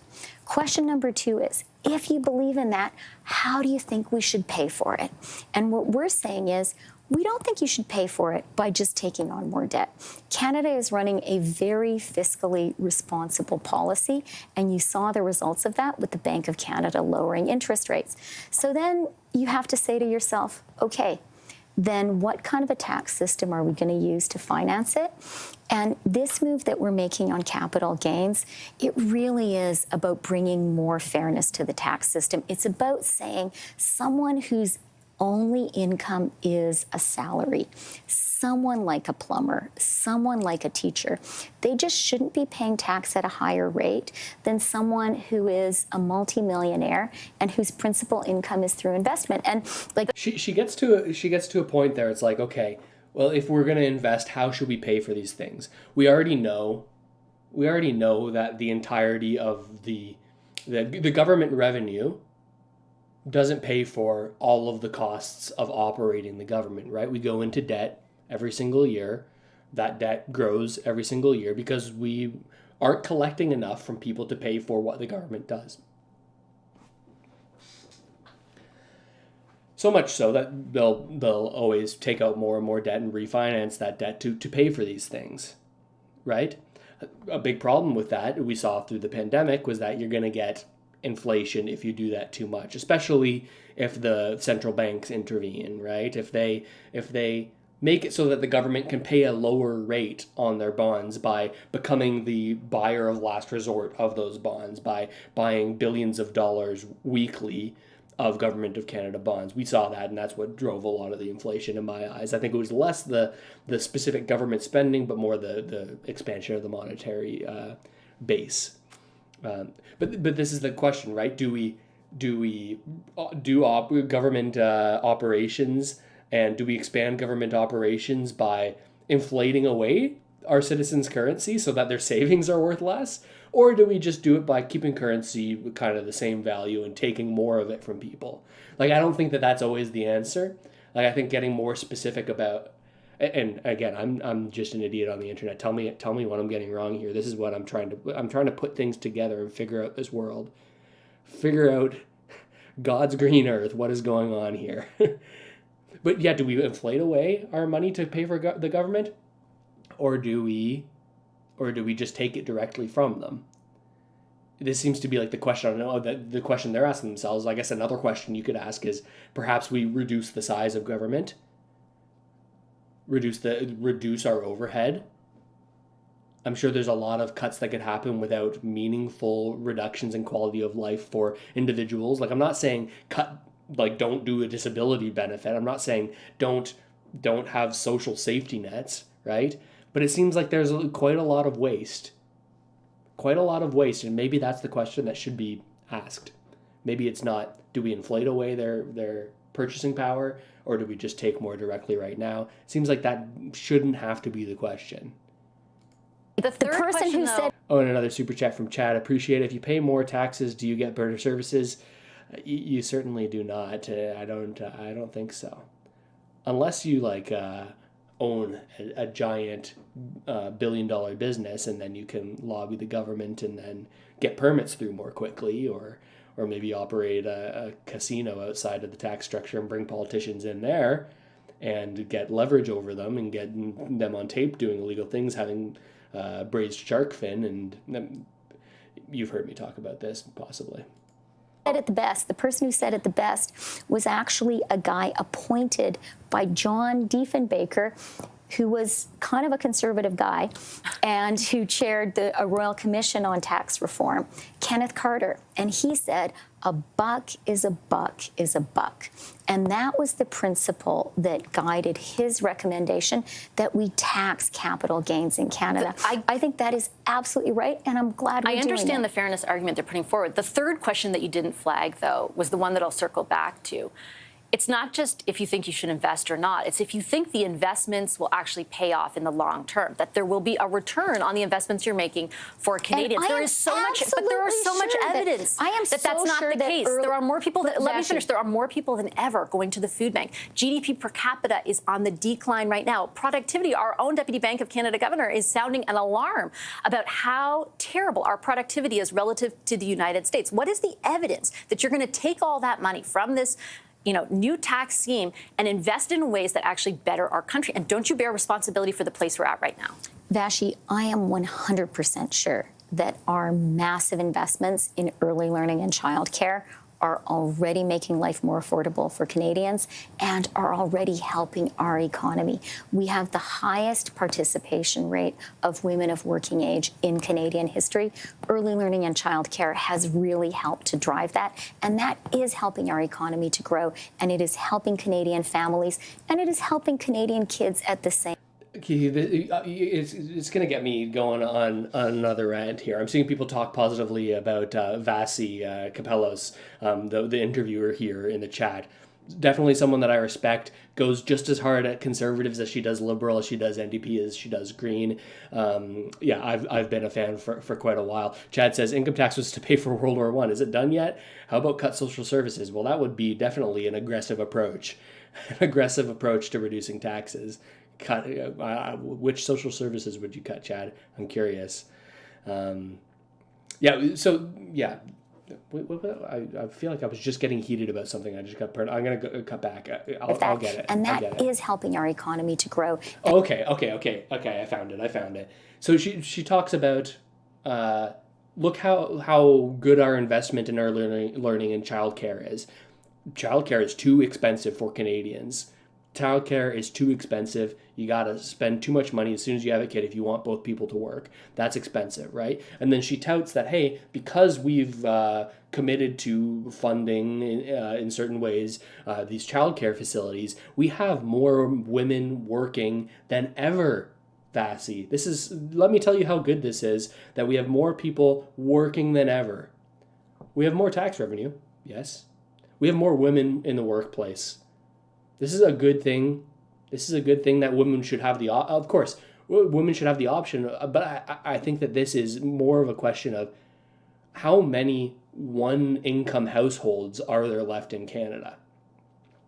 Question number two is, if you believe in that, how do you think we should pay for it? And what we're saying is, we don't think you should pay for it by just taking on more debt. Canada is running a very fiscally responsible policy, and you saw the results of that with the Bank of Canada lowering interest rates. So then you have to say to yourself, okay, then what kind of a tax system are we going to use to finance it? And this move that we're making on capital gains, it really is about bringing more fairness to the tax system. It's about saying someone whose only income is a salary, someone like a plumber, someone like a teacher, they just shouldn't be paying tax at a higher rate than someone who is a multimillionaire and whose principal income is through investment. And like
she gets to a point there. It's like, okay, well, if we're going to invest, how should we pay for these things? We already know that the entirety of the government revenue doesn't pay for all of the costs of operating the government, right? We go into debt every single year. That debt grows every single year because we aren't collecting enough from people to pay for what the government does. So much so that they'll always take out more and more debt and refinance that debt to pay for these things, right? A big problem with that we saw through the pandemic was that you're going to get inflation if you do that too much, especially if the central banks intervene, right? If they make it so that the government can pay a lower rate on their bonds by becoming the buyer of last resort of those bonds, by buying billions of dollars weekly of Government of Canada bonds. We saw that, and that's what drove a lot of the inflation in my eyes. I think it was less the specific government spending, but more the expansion of the monetary base. But this is the question, right? Do we do government operations, and do we expand government operations by inflating away our citizens' currency so that their savings are worth less? Or do we just do it by keeping currency kind of the same value and taking more of it from people? Like, I don't think that that's always the answer. Like, I think getting more specific about, and again, I'm just an idiot on the internet. Tell me what I'm getting wrong here. This is what I'm trying to put things together and figure out this world. Figure out God's green earth, what is going on here. But yeah, do we inflate away our money to pay for the government? Or do we just take it directly from them? This seems to be like the question. I don't know, the question they're asking themselves. I guess another question you could ask is perhaps we reduce the size of government, reduce our overhead. I'm sure there's a lot of cuts that could happen without meaningful reductions in quality of life for individuals. Like, I'm not saying don't do a disability benefit. I'm not saying don't have social safety nets, right? But it seems like there's quite a lot of waste. And maybe that's the question that should be asked. Maybe it's not, do we inflate away their purchasing power, or do we just take more directly right now? It seems like that shouldn't have to be the question.
The person who said...
Oh, and another super chat from Chad. Appreciate it. If you pay more taxes, do you get better services? You certainly do not. I don't think so. Unless you own a giant billion-dollar business, and then you can lobby the government and then get permits through more quickly, or maybe operate a casino outside of the tax structure and bring politicians in there and get leverage over them and get them on tape doing illegal things, having braised shark fin, and you've heard me talk about this, possibly.
The person who said it the best was actually a guy appointed by John Diefenbaker, who was kind of a conservative guy and who chaired a Royal Commission on Tax Reform, Kenneth Carter. And he said, a buck is a buck is a buck. And that was the principle that guided his recommendation that we tax capital gains in Canada. I think that is absolutely right, and I'm glad we're doing it.
I understand the fairness argument they're putting forward. The third question that you didn't flag, though, was the one that I'll circle back to. It's not just if you think you should invest or not. It's if you think the investments will actually pay off in the long term, that there will be a return on the investments you're making for Canadians. There is so much, but there is so much evidence that that's not the case. There are more people. Let me finish. There are more people than ever going to the food bank. GDP per capita is on the decline right now. Productivity, our own Deputy Bank of Canada governor is sounding an alarm about how terrible our productivity is relative to the United States. What is the evidence that you're going to take all that money from this new tax scheme and invest in ways that actually better our country? And don't you bear responsibility for the place we're at right now?
Vassy, I am 100% sure that our massive investments in early learning and childcare are already making life more affordable for Canadians and are already helping our economy. We have the highest participation rate of women of working age in Canadian history. Early learning and childcare has really helped to drive that, and that is helping our economy to grow, and it is helping Canadian families, and it is helping Canadian kids at the same.
It's going to get me going on another rant here. I'm seeing people talk positively about Vassy Capelos, the interviewer here in the chat. Definitely someone that I respect, goes just as hard at Conservatives as she does Liberal, as she does NDP, as she does Green. I've been a fan for quite a while. Chad says, income tax was to pay for World War I. Is it done yet? How about cut social services? Well, that would be definitely an aggressive approach. An aggressive approach to reducing taxes. Cut which social services would you cut, Chad? I'm curious. I feel like I was just getting heated about something. I just got I'm going to cut back. I'll get it.
And that is helping our economy to grow.
Okay. I found it. So she talks about look how good our investment in early learning and childcare is. Childcare is too expensive for Canadians. Childcare is too expensive. You got to spend too much money as soon as you have a kid if you want both people to work. That's expensive, right? And then she touts that, hey, because we've committed to funding in certain ways these childcare facilities, we have more women working than ever, Vassy. Let me tell you how good this is, that we have more people working than ever. We have more tax revenue, yes. We have more women in the workplace. This is a good thing. This is a good thing that women should have of course, women should have the option. But I think that this is more of a question of how many one-income households are there left in Canada?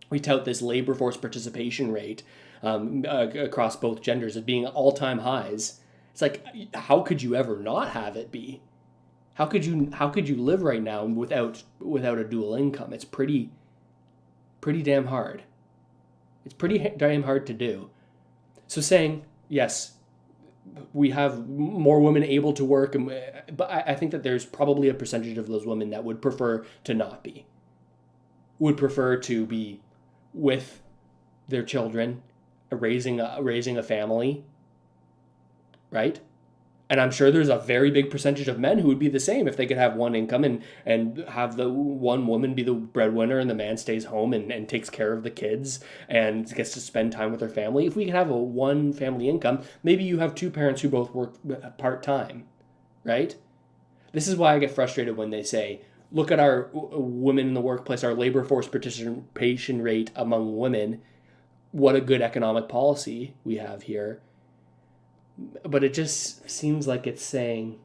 We tout this labor force participation rate across both genders as being all-time highs. It's like, how could you ever not have it be? How could you live right now without a dual income? It's pretty damn hard. It's pretty damn hard to do. So saying, yes, we have more women able to work, but I think that there's probably a percentage of those women that would prefer to not be. Would prefer to be with their children, raising a family, right? And I'm sure there's a very big percentage of men who would be the same if they could have one income and have the one woman be the breadwinner and the man stays home and takes care of the kids and gets to spend time with their family. If we could have a one family income, maybe you have two parents who both work part-time, right? This is why I get frustrated when they say, look at our women in the workplace, our labor force participation rate among women. What a good economic policy we have here. But it just seems like it's saying,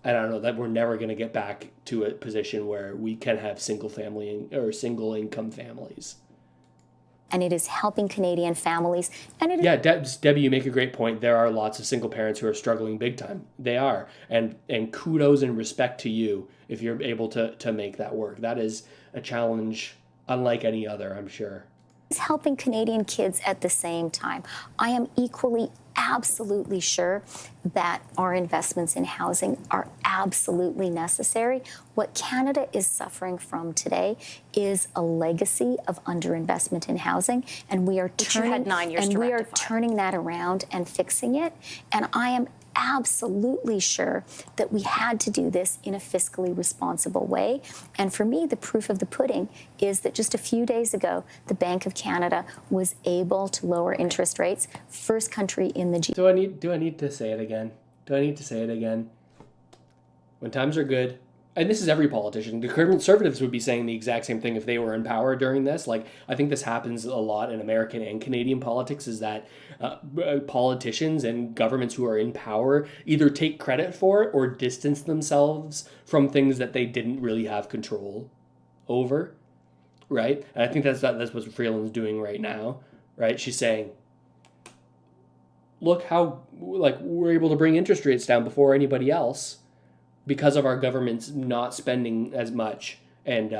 I don't know, that we're never going to get back to a position where we can have single income families.
And it is helping Canadian families. And it is.
Yeah, Debbie, you make a great point. There are lots of single parents who are struggling big time. They are. And kudos and respect to you if you're able to make that work. That is a challenge unlike any other, I'm sure.
It's helping Canadian kids at the same time. I am equally absolutely sure that our investments in housing are absolutely necessary. What Canada is suffering from today is a legacy of underinvestment in housing, and we are turning that around and fixing it. And I am absolutely sure that we had to do this in a fiscally responsible way. And for me, the proof of the pudding is that just a few days ago, the Bank of Canada was able to lower interest rates, first country in the G.
Do I need to say it again? When times are good, and this is every politician, the Conservatives would be saying the exact same thing if they were in power during this. Like, I think this happens a lot in American and Canadian politics, is that politicians and governments who are in power either take credit for it or distance themselves from things that they didn't really have control over, right? And I think that's what Freeland's doing right now, right? She's saying, look how we're able to bring interest rates down before anybody else, because of our government's not spending as much and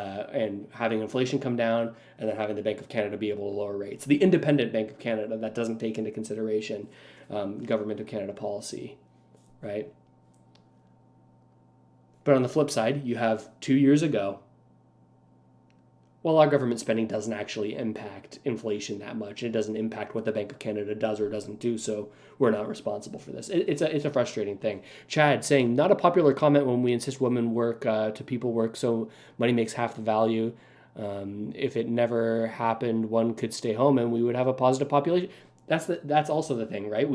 having inflation come down, and then having the Bank of Canada be able to lower rates. The independent Bank of Canada that doesn't take into consideration Government of Canada policy, right? But on the flip side, you have 2 years ago, well, our government spending doesn't actually impact inflation that much. It doesn't impact what the Bank of Canada does or doesn't do, so we're not responsible for this. It's a frustrating thing. Chad saying, not a popular comment when we insist women work to people work, so money makes half the value. If it never happened, one could stay home and we would have a positive population. That's also the thing, right?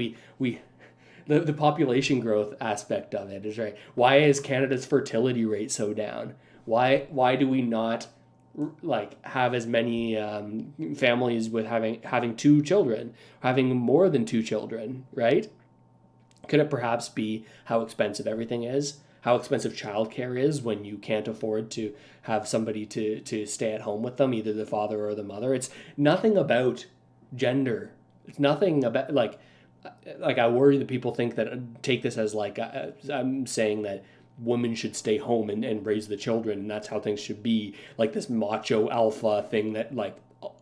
The population growth aspect of it is right. Why is Canada's fertility rate so down? Why do we not have as many families with having two children, having more than two children, right? Could it perhaps be how expensive everything is? How expensive childcare is when you can't afford to have somebody to stay at home with them, either the father or the mother? It's nothing about gender. It's nothing about I worry that people take this as I'm saying that women should stay home and raise the children, and that's how things should be, like this macho alpha thing that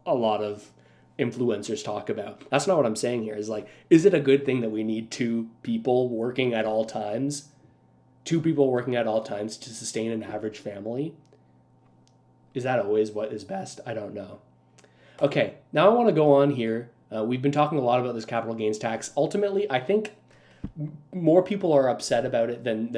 a lot of influencers talk about. That's not what I'm saying here. Is it a good thing that we need two people working at all times to sustain an average family? Is that always what is best? I don't know. Okay, now I want to go on here. We've been talking a lot about this capital gains tax. Ultimately, I think more people are upset about it than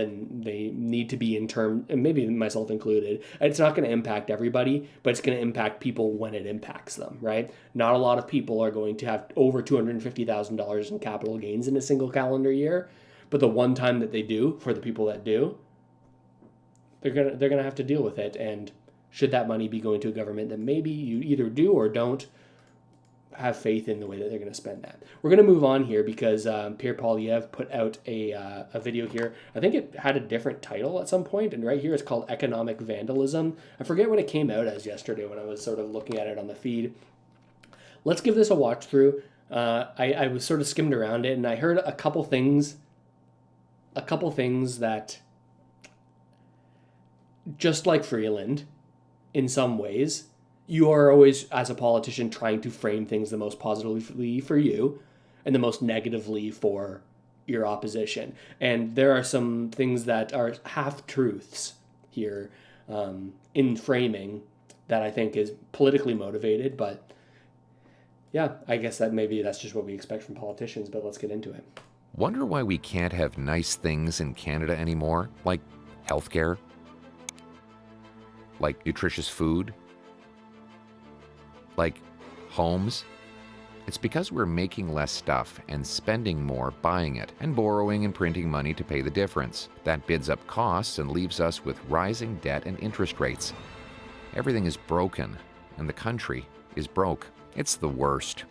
they need to be in term, and maybe myself included. It's not going to impact everybody, but it's going to impact people when it impacts them, right? Not a lot of people are going to have over $250,000 in capital gains in a single calendar year, but the one time that they do, for the people that do, they're gonna have to deal with it. And should that money be going to a government that maybe you either do or don't, have faith in the way that they're going to spend that. We're going to move on here because Pierre Poilievre put out a video here. I think it had a different title at some point, and right here it's called Economic Vandalism. I forget what it came out as yesterday when I was sort of looking at it on the feed. Let's give this a watch through. I was sort of skimmed around it, and I heard a couple things that, just like Freeland, in some ways, you are always, as a politician, trying to frame things the most positively for you and the most negatively for your opposition. And there are some things that are half-truths here in framing that I think is politically motivated. But yeah, I guess that maybe that's just what we expect from politicians, but let's get into it.
Wonder why we can't have nice things in Canada anymore, like healthcare, like nutritious food, like homes? It's because we're making less stuff and spending more buying it and borrowing and printing money to pay the difference. That bids up costs and leaves us with rising debt and interest rates. Everything is broken and the country is broke. It's the worst.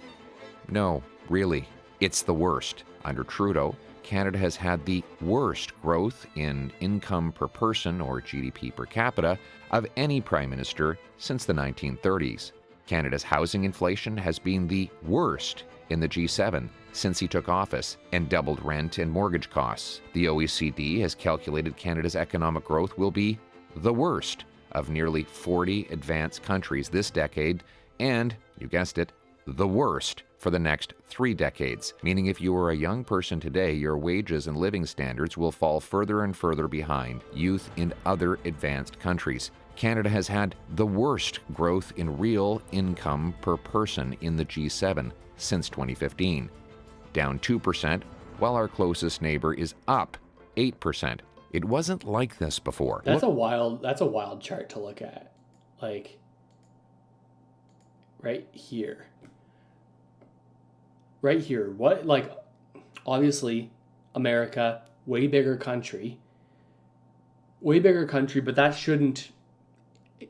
No, really, it's the worst. Under Trudeau, Canada has had the worst growth in income per person, or GDP per capita, of any prime minister since the 1930s. Canada's housing inflation has been the worst in the G7 since he took office and doubled rent and mortgage costs. The OECD has calculated Canada's economic growth will be the worst of nearly 40 advanced countries this decade, and, you guessed it, the worst for the next 3 decades, meaning if you are a young person today, your wages and living standards will fall further and further behind youth in other advanced countries. Canada has had the worst growth in real income per person in the G7 since 2015, down 2%, while our closest neighbor is up 8%. It wasn't like this before.
That's a wild chart to look at. Like, right here. Right here. What, like, obviously, America, way bigger country, but that shouldn't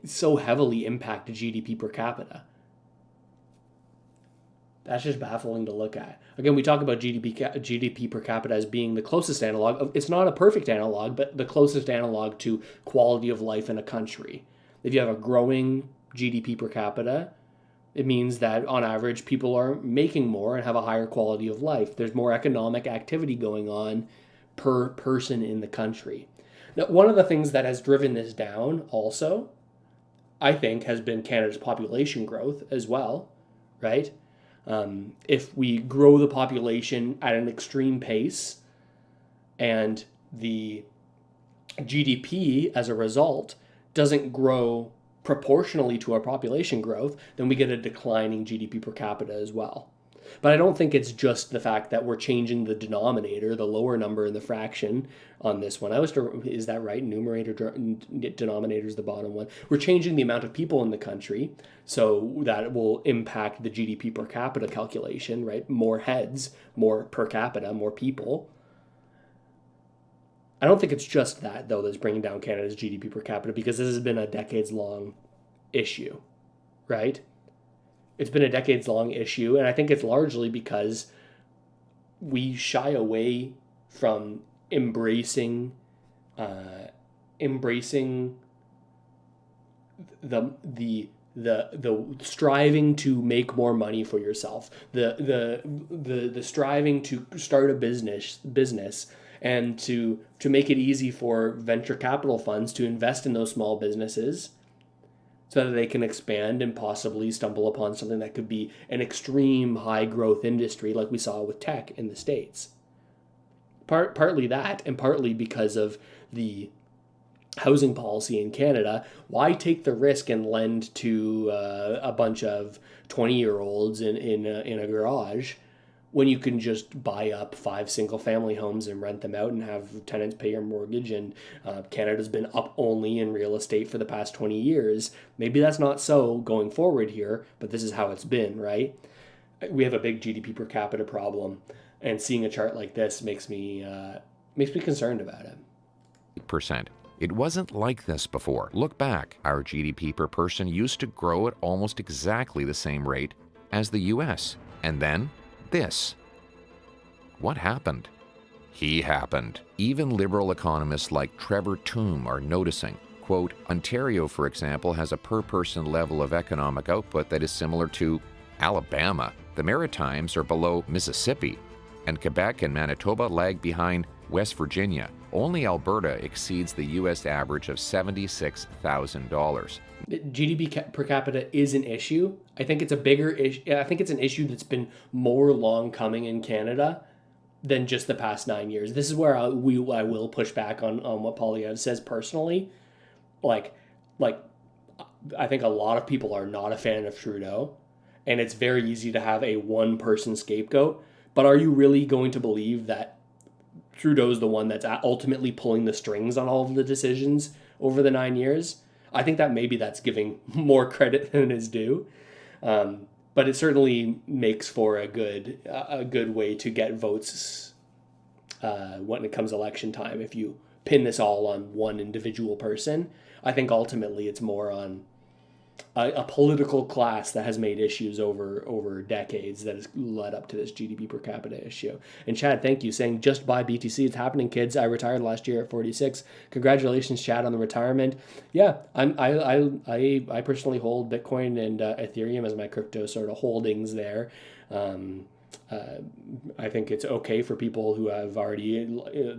so heavily impact the GDP per capita. That's just baffling to look at. Again, we talk about GDP per capita as being the closest analog. It's not a perfect analog, but the closest analog to quality of life in a country. If you have a growing GDP per capita, it means that on average people are making more and have a higher quality of life. There's more economic activity going on per person in the country. Now, one of the things that has driven this down also, I think, has been Canada's population growth as well, right? If we grow the population at an extreme pace and the GDP as a result doesn't grow proportionally to our population growth, then we get a declining GDP per capita as well. But I don't think it's just the fact that we're changing the denominator, the lower number in the fraction on this one. Is that right? Numerator, denominator is the bottom one. We're changing the amount of people in the country, so that will impact the GDP per capita calculation, right? More heads, more per capita, more people. I don't think it's just that, though, that's bringing down Canada's GDP per capita, because this has been a decades-long issue, right? It's been a decades-long issue, and I think it's largely because we shy away from embracing the striving to make more money for yourself, the striving to start a business and to make it easy for venture capital funds to invest in those small businesses so that they can expand and possibly stumble upon something that could be an extreme high growth industry like we saw with tech in the States. Partly that, and partly because of the housing policy in Canada. Why take the risk and lend to a bunch of 20-year-olds in a garage when you can just buy up 5 single-family homes and rent them out and have tenants pay your mortgage? And Canada's been up only in real estate for the past 20 years. Maybe that's not so going forward here, but this is how it's been, right? We have a big GDP per capita problem, and seeing a chart like this makes me concerned about it.
Percent. It wasn't like this before. Look back. Our GDP per person used to grow at almost exactly the same rate as the US. And then this. What happened? He happened. Even liberal economists like Trevor Tombe are noticing. Quote, Ontario, for example, has a per-person level of economic output that is similar to Alabama. The Maritimes are below Mississippi, and Quebec and Manitoba lag behind West Virginia. Only Alberta exceeds the U.S. average of $76,000.
GDP per capita is an issue. I think it's a bigger issue. I think it's an issue that's been more long coming in Canada than just the past 9 years. This is where I will push back on what Poilievre says personally. Like, I think a lot of people are not a fan of Trudeau, and it's very easy to have a one-person scapegoat. But are you really going to believe that Trudeau's the one that's ultimately pulling the strings on all of the decisions over the 9 years? I think that maybe that's giving more credit than is due. But it certainly makes for a good way to get votes when it comes election time. If you pin this all on one individual person, I think ultimately it's more on a political class that has made issues over decades that has led up to this GDP per capita issue. And Chad, thank you, saying just buy BTC. It's happening, kids. I retired last year at 46. Congratulations, Chad, on the retirement. Yeah, I personally hold Bitcoin and Ethereum as my crypto sort of holdings there. I think it's okay for people who have already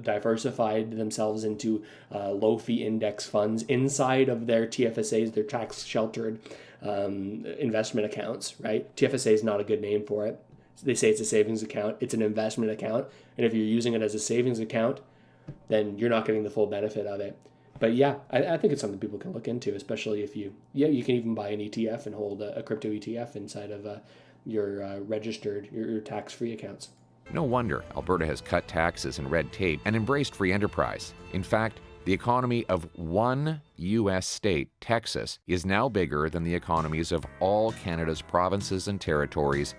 diversified themselves into low-fee index funds inside of their TFSAs, their tax-sheltered investment accounts, right? TFSA is not a good name for it. They say it's a savings account. It's an investment account. And if you're using it as a savings account, then you're not getting the full benefit of it. But yeah, I think it's something people can look into, especially if you can even buy an ETF and hold a crypto ETF inside of your registered, your tax-free accounts.
No wonder Alberta has cut taxes and red tape and embraced free enterprise. In fact, the economy of one U.S. state, Texas, is now bigger than the economies of all Canada's provinces and territories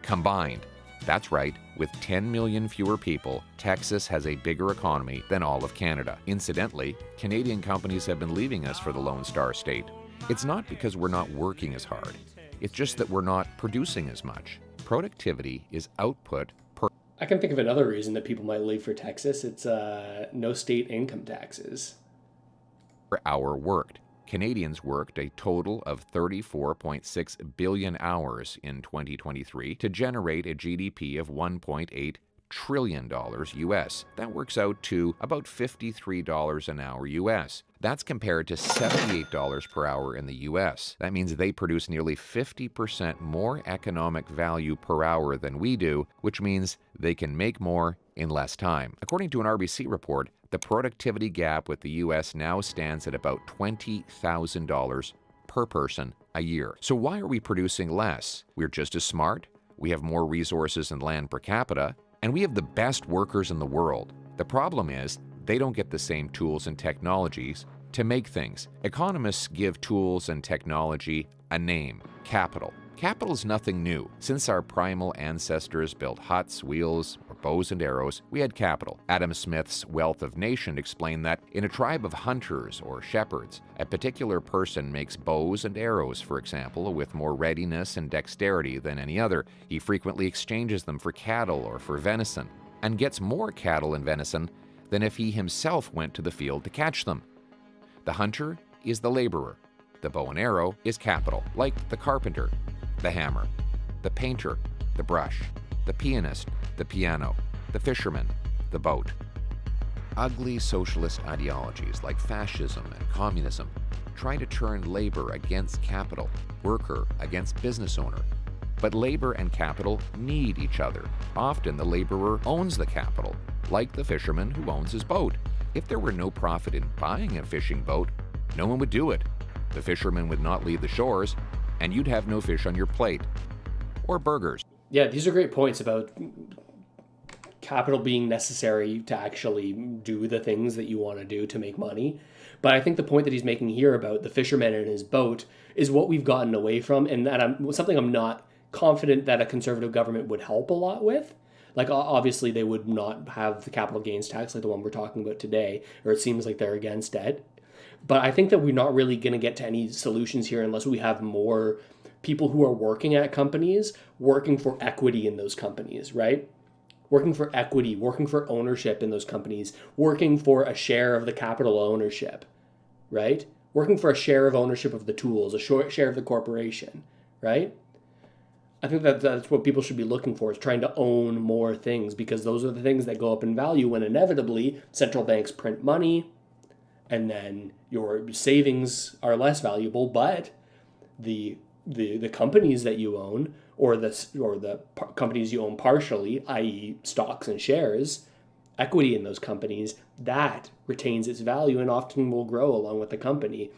combined. That's right, with 10 million fewer people, Texas has a bigger economy than all of Canada. Incidentally, Canadian companies have been leaving us for the Lone Star State. It's not because we're not working as hard. It's just that we're not producing as much. Productivity is output per...
I can think of another reason that people might leave for Texas. It's no state income taxes.
...per hour worked. Canadians worked a total of 34.6 billion hours in 2023 to generate a GDP of $1.8 trillion US. That works out to about $53 an hour US. That's compared to $78 per hour in the US. That means they produce nearly 50% more economic value per hour than we do, which means they can make more in less time. According to an RBC report, the productivity gap with the US now stands at about $20,000 per person a year. So why are we producing less? We're just as smart, we have more resources and land per capita, and we have the best workers in the world. The problem is, they don't get the same tools and technologies to make things. Economists give tools and technology a name: capital. Capital is nothing new. Since our primal ancestors built huts, wheels, or bows and arrows, we had capital. Adam Smith's Wealth of Nation explained that in a tribe of hunters or shepherds, a particular person makes bows and arrows, for example, with more readiness and dexterity than any other. He frequently exchanges them for cattle or for venison, and gets more cattle and venison than if he himself went to the field to catch them. The hunter is the laborer. The bow and arrow is capital, like the carpenter, the hammer, the painter, the brush, the pianist, the piano, the fisherman, the boat. Ugly socialist ideologies like fascism and communism try to turn labor against capital, worker against business owner. But labor and capital need each other. Often the laborer owns the capital, like the fisherman who owns his boat. If there were no profit in buying a fishing boat, no one would do it. The fisherman would not leave the shores, and you'd have no fish on your plate. Or burgers.
Yeah, these are great points about capital being necessary to actually do the things that you want to do to make money. But I think the point that he's making here about the fisherman and his boat is what we've gotten away from, and that something I'm not confident that a conservative government would help a lot with. Like, obviously, they would not have the capital gains tax like the one we're talking about today, or it seems like they're against it. But I think that we're not really going to get to any solutions here unless we have more people who are working at companies, working for equity in those companies, right? Working for equity, working for ownership in those companies, working for a share of the capital ownership, right? Working for a share of ownership of the tools, a share of the corporation, right? I think that's what people should be looking for, is trying to own more things, because those are the things that go up in value when inevitably central banks print money and then your savings are less valuable, but the companies that you own, or the companies you own partially, i.e. stocks and shares, equity in those companies, that retains its value and often will grow along with the company.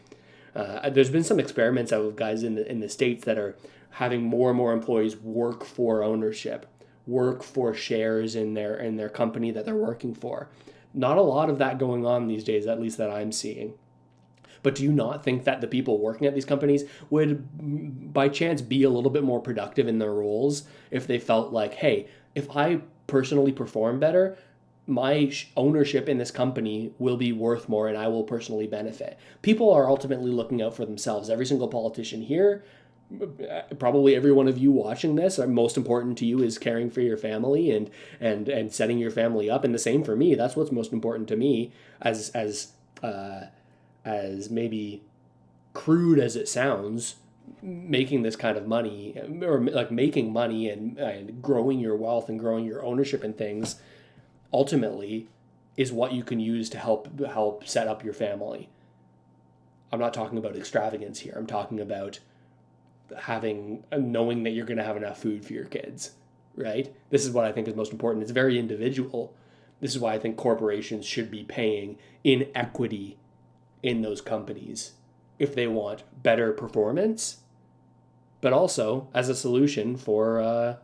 There's been some experiments out of guys in the States that are having more and more employees work for ownership, work for shares in their company that they're working for. Not a lot of that going on these days, at least that I'm seeing. But do you not think that the people working at these companies would, by chance, be a little bit more productive in their roles if they felt like, hey, if I personally perform better, my ownership in this company will be worth more and I will personally benefit? People are ultimately looking out for themselves. Every single politician here, probably every one of you watching this, most important to you is caring for your family and setting your family up. And the same for me. That's what's most important to me, as maybe crude as it sounds, making this kind of money, or like making money and growing your wealth and growing your ownership in things, ultimately is what you can use to help set up your family. I'm not talking about extravagance here. I'm talking about knowing that you're going to have enough food for your kids, right? This is what I think is most important. It's very individual. This is why I think corporations should be paying in equity in those companies if they want better performance, but also as a solution for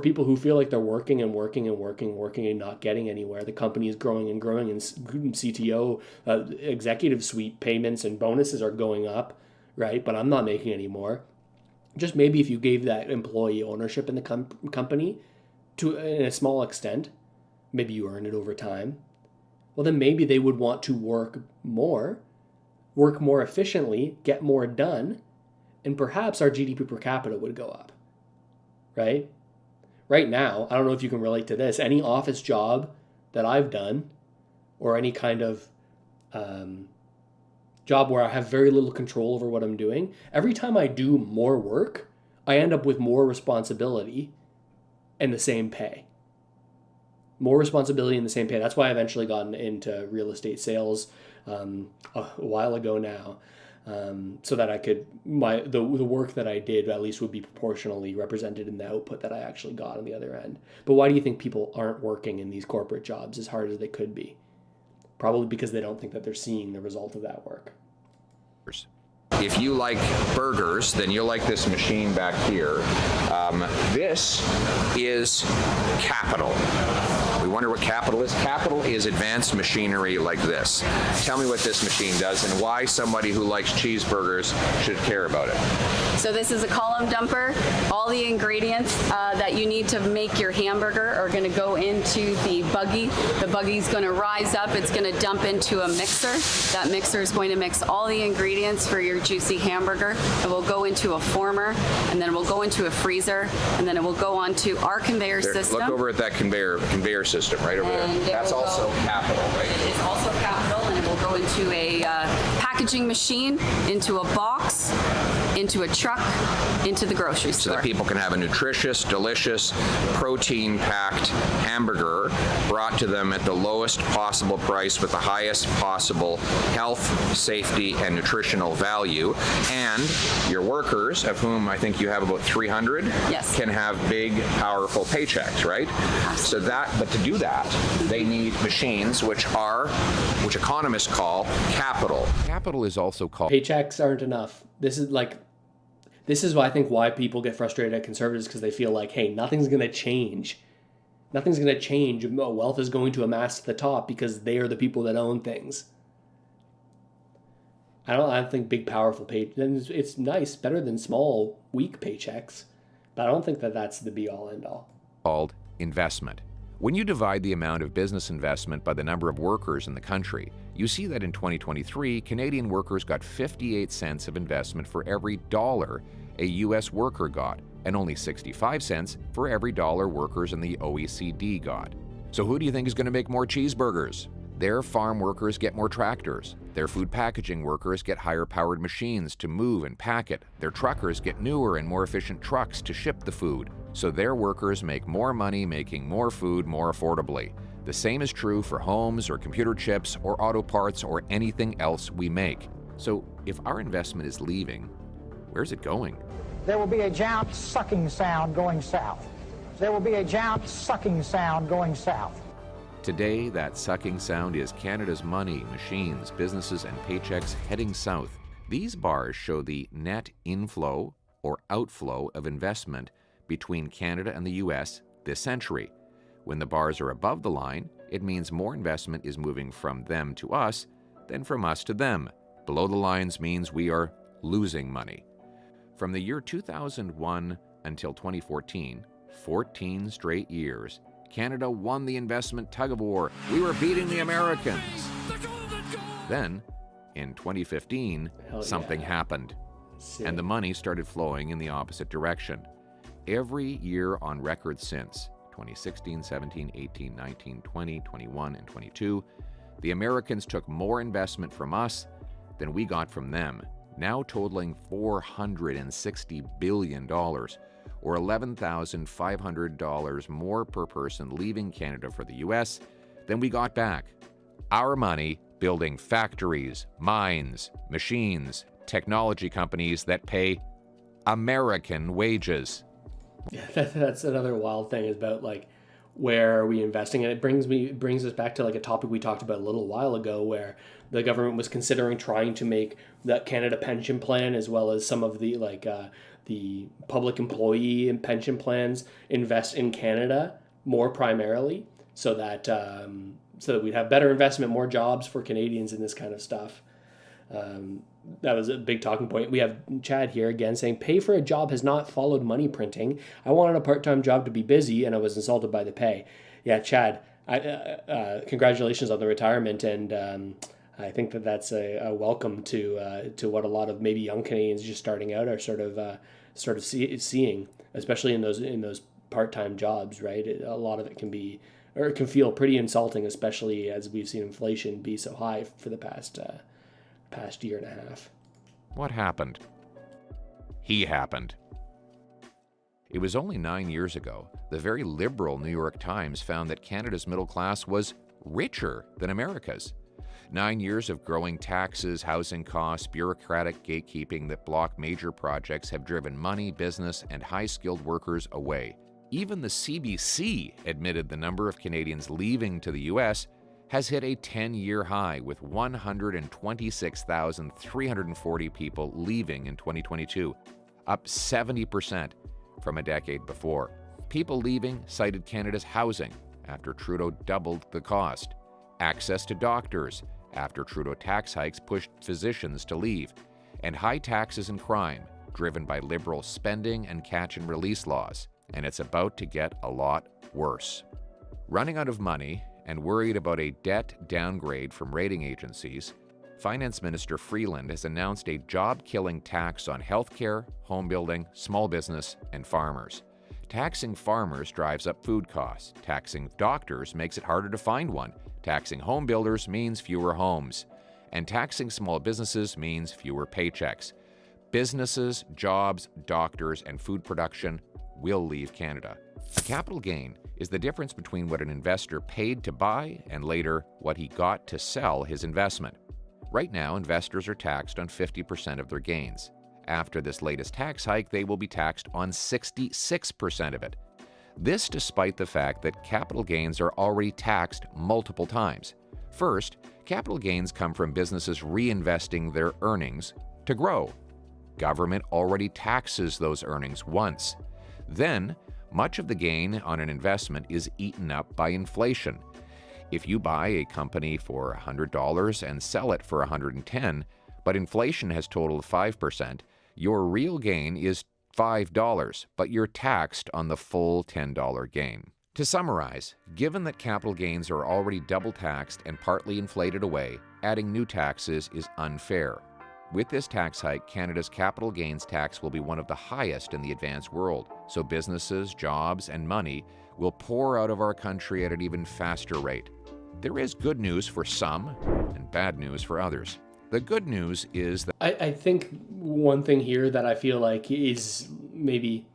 people who feel like they're working and not getting anywhere. The company is growing and growing, and CTO executive suite payments and bonuses are going up, right? But I'm not making any more. Just maybe if you gave that employee ownership in the company in a small extent, maybe you earn it over time. Well, then maybe they would want to work more efficiently, get more done, and perhaps our GDP per capita would go up, right? Right now, I don't know if you can relate to this, any office job that I've done, or any kind of job where I have very little control over what I'm doing, every time I do more work, I end up with more responsibility and the same pay. More responsibility and the same pay. That's why I eventually got into real estate sales a while ago now, so that I could, the work that I did at least would be proportionally represented in the output that I actually got on the other end. But why do you think people aren't working in these corporate jobs as hard as they could be? Probably because they don't think that they're seeing the result of that work.
If you like burgers, then you'll like this machine back here. This is Capital. We wonder what Capital is. Capital is advanced machinery like this. Tell me what this machine does and why somebody who likes cheeseburgers should care about it.
So this is a column dumper. All the ingredients that you need to make your hamburger are going to go into the buggy. The buggy's going to rise up. It's going to dump into a mixer. That mixer is going to mix all the ingredients for your juicy hamburger. It will go into a former, and then it will go into a freezer, and then it will go onto our conveyor system.
Look over at that conveyor system right over there. That's also Capital, right?
It is also Capital, and it will go into a packaging machine, into a box, into a truck, into the grocery store.
So that people can have a nutritious, delicious, protein-packed hamburger brought to them at the lowest possible price with the highest possible health, safety, and nutritional value. And your workers, of whom I think you have about 300,
yes,
can have big, powerful paychecks, right? So but to do that, they need machines which economists call capital.
Capital is also called
Paychecks aren't enough. This is why I think why people get frustrated at conservatives, because they feel like, hey, nothing's going to change. Nothing's going to change. Wealth is going to amass to the top because they are the people that own things. I don't think big, powerful paychecks, it's nice, better than small, weak paychecks, but I don't think that that's the be-all, end-all.
Called investment. When you divide the amount of business investment by the number of workers in the country, you see that in 2023, Canadian workers got 58 cents of investment for every dollar a U.S. worker got, and only 65 cents for every dollar workers in the OECD got. So who do you think is going to make more cheeseburgers? Their farm workers get more tractors. Their food packaging workers get higher-powered machines to move and pack it. Their truckers get newer and more efficient trucks to ship the food. So their workers make more money making more food more affordably. The same is true for homes or computer chips or auto parts or anything else we make. So if our investment is leaving, where's it going?
There will be a giant sucking sound going south. There will be a giant sucking sound going south.
Today, that sucking sound is Canada's money, machines, businesses, and paychecks heading south. These bars show the net inflow or outflow of investment between Canada and the U.S. this century. When the bars are above the line, it means more investment is moving from them to us than from us to them. Below the lines means we are losing money. From the year 2001 until 2014, 14 straight years, Canada won the investment tug-of-war. We were beating the Americans. Then, in 2015, something happened, and the money started flowing in the opposite direction. Every year on record since 2016, 17, 18, 19, 20, 21, and 22, the Americans took more investment from us than we got from them, now totaling $460 billion, or $11,500 more per person leaving Canada for the U.S. than we got back. Our money building factories, mines, machines, technology companies that pay American wages.
Yeah, that's another wild thing is about like where are we investing, and it brings us back to like a topic we talked about a little while ago, where the government was considering trying to make that Canada pension plan as well as some of the the public employee and pension plans invest in Canada more primarily, so that we'd have better investment, more jobs for Canadians in this kind of stuff. That was a big talking point. We have Chad here again saying, pay for a job has not followed money printing. I wanted a part-time job to be busy and I was insulted by the pay. Yeah, Chad, congratulations on the retirement. And I think that's a welcome to what a lot of maybe young Canadians just starting out are sort of seeing, especially in those part-time jobs, right? A lot of it can be, or it can feel pretty insulting, especially as we've seen inflation be so high for the past year and a half.
What happened? He happened. It was only 9 years ago, the very liberal New York Times found that Canada's middle class was richer than America's. 9 years of growing taxes, housing costs, bureaucratic gatekeeping that block major projects have driven money, business, and high-skilled workers away. Even the CBC admitted the number of Canadians leaving to the U.S. has hit a 10-year high, with 126,340 people leaving in 2022, up 70% from a decade before. People leaving cited Canada's housing, after Trudeau doubled the cost, access to doctors, after Trudeau tax hikes pushed physicians to leave, and high taxes and crime, driven by liberal spending and catch-and-release laws. And it's about to get a lot worse. Running out of money and worried about a debt downgrade from rating agencies, Finance Minister Freeland has announced a job-killing tax on healthcare, home building, small business, and farmers. Taxing farmers drives up food costs. Taxing doctors makes it harder to find one. Taxing home builders means fewer homes. And taxing small businesses means fewer paychecks. Businesses, jobs, doctors, and food production will leave Canada. A capital gain is the difference between what an investor paid to buy and later what he got to sell his investment. Right now, investors are taxed on 50% of their gains. After this latest tax hike, they will be taxed on 66% of it. This despite the fact that capital gains are already taxed multiple times. First, capital gains come from businesses reinvesting their earnings to grow. Government already taxes those earnings once. Then, much of the gain on an investment is eaten up by inflation. If you buy a company for $100 and sell it for $110, but inflation has totaled 5%, your real gain is $5, but you're taxed on the full $10 gain. To summarize, given that capital gains are already double taxed and partly inflated away, adding new taxes is unfair. With this tax hike, Canada's capital gains tax will be one of the highest in the advanced world, so businesses, jobs, and money will pour out of our country at an even faster rate. There is good news for some and bad news for others. The good news is that
I think one thing here that I feel like is maybe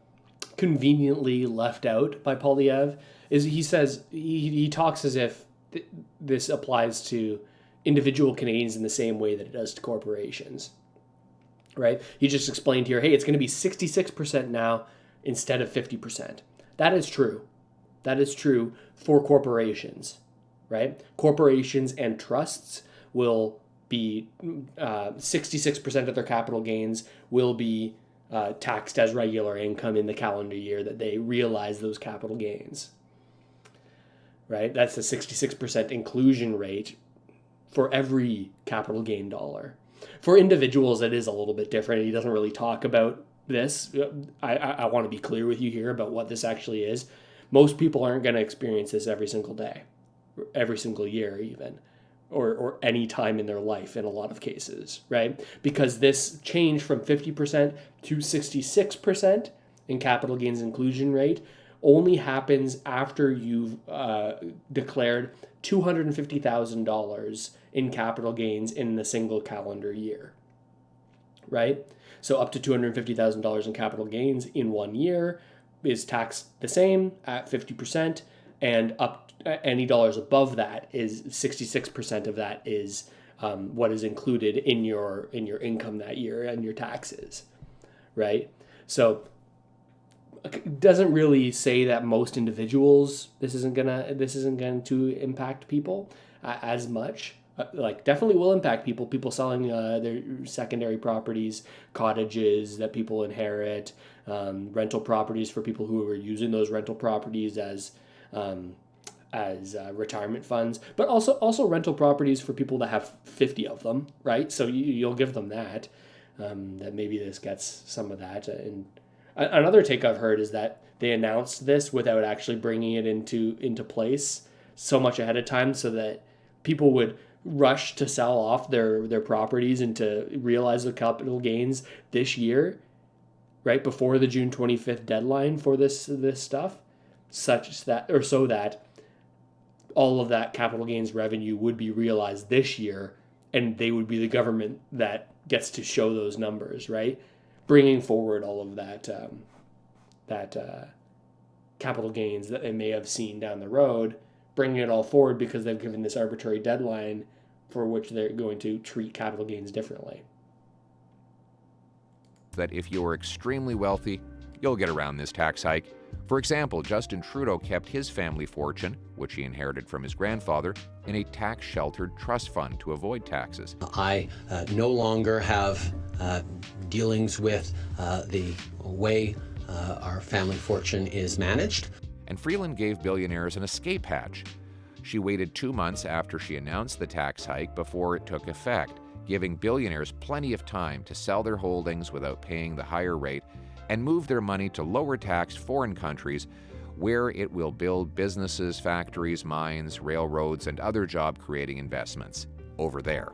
conveniently left out by Poilievre is he says, he talks as if this applies to individual Canadians in the same way that it does to corporations, right? He just explained here, hey, it's going to be 66% now instead of 50%. That is true. That is true for corporations, right? Corporations and trusts will be 66% of their capital gains will be taxed as regular income in the calendar year that they realize those capital gains, right? That's the 66% inclusion rate for every capital gain dollar. For individuals, it is a little bit different. He doesn't really talk about this. I want to be clear with you here about what this actually is. Most people aren't going to experience this every single day, every single year even, or any time in their life in a lot of cases, right? Because this change from 50% to 66% in capital gains inclusion rate only happens after you've declared $250,000 in capital gains in a single calendar year, right? So up to $250,000 in capital gains in 1 year is taxed the same at 50%, and up any dollars above that is 66% of that is what is included in your income that year and your taxes, right? So it doesn't really say that most individuals this isn't going to impact people as much. Like definitely will impact people selling their secondary properties, cottages that people inherit, rental properties for people who are using those rental properties as retirement funds, but also rental properties for people that have 50 of them, right? So you'll give them that maybe this gets some of that. And another take I've heard is that they announced this without actually bringing it into place so much ahead of time, so that people would rush to sell off their properties and to realize the capital gains this year, right before the June 25th deadline for this stuff, so that all of that capital gains revenue would be realized this year, and they would be the government that gets to show those numbers, right? Bringing forward all of that capital gains that they may have seen down the road, bringing it all forward because they've given this arbitrary deadline for which they're going to treat capital gains differently.
that if you're extremely wealthy, you'll get around this tax hike. For example, Justin Trudeau kept his family fortune, which he inherited from his grandfather, in a tax-sheltered trust fund to avoid taxes.
I no longer have dealings with the way our family fortune is managed.
And Freeland gave billionaires an escape hatch. She waited 2 months after she announced the tax hike before it took effect, giving billionaires plenty of time to sell their holdings without paying the higher rate and move their money to lower-taxed foreign countries where it will build businesses, factories, mines, railroads, and other job-creating investments over there.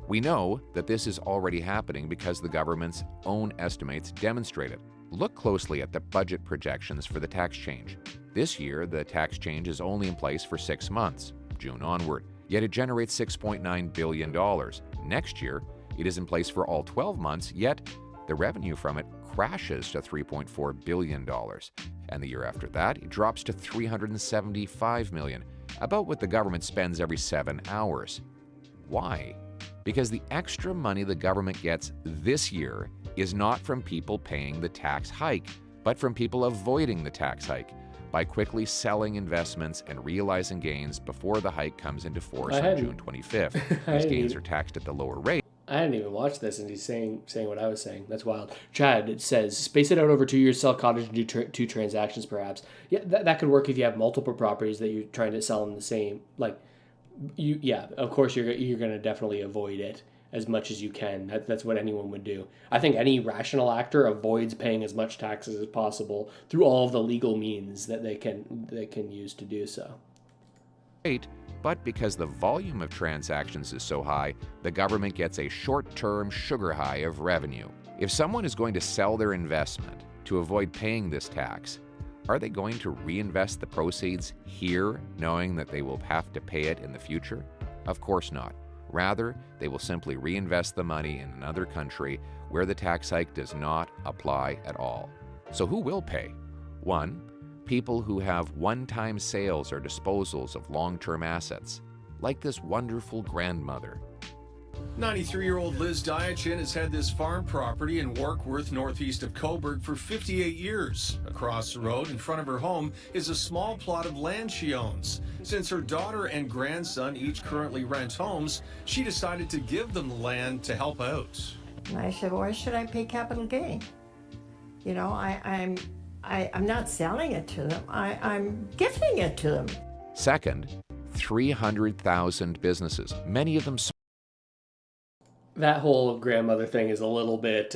We know that this is already happening because the government's own estimates demonstrate it. Look closely at the budget projections for the tax change. This year, the tax change is only in place for 6 months, June onward, yet it generates $6.9 billion. Next year, it is in place for all 12 months, yet the revenue from it crashes to $3.4 billion. And the year after that, it drops to $375 million, about what the government spends every 7 hours. Why? Because the extra money the government gets this year is not from people paying the tax hike, but from people avoiding the tax hike by quickly selling investments and realizing gains before the hike comes into force on June 25th. These gains are taxed at the lower rate.
I hadn't even watched this, and he's saying what I was saying. That's wild. Chad, it says, space it out over 2 years, sell cottage, and do two transactions perhaps. Yeah, that could work if you have multiple properties that you're trying to sell in the same, of course you're going to definitely avoid it as much as you can. That's what anyone would do. I think any rational actor avoids paying as much taxes as possible through all of the legal means that they can use to do so.
Right, but because the volume of transactions is so high, the government gets a short-term sugar high of revenue. If someone is going to sell their investment to avoid paying this tax, are they going to reinvest the proceeds here, knowing that they will have to pay it in the future? Of course not. Rather, they will simply reinvest the money in another country where the tax hike does not apply at all. So who will pay? 1. People who have one-time sales or disposals of long-term assets, like this wonderful grandmother.
93-year-old Liz Diachin has had this farm property in Warkworth, northeast of Coburg, for 58 years. Across the road in front of her home is a small plot of land she owns. Since her daughter and grandson each currently rent homes, she decided to give them the land to help out.
And I said, why should I pay capital gain? You know, I'm not selling it to them. I'm gifting it to them.
Second, 300,000 businesses, many of them.
That whole grandmother thing is a little bit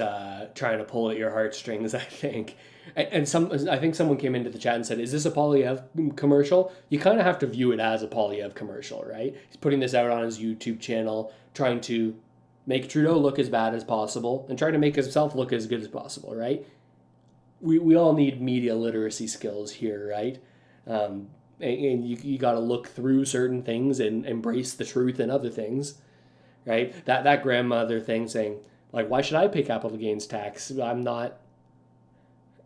trying to pull at your heartstrings, I think. And I think someone came into the chat and said, is this a Poilievre commercial? You kind of have to view it as a Poilievre commercial, right? He's putting this out on his YouTube channel, trying to make Trudeau look as bad as possible and trying to make himself look as good as possible, right? We all need media literacy skills here, right? And you got to look through certain things and embrace the truth in other things. Right? That grandmother thing saying, like, why should I pay capital gains tax? I'm not...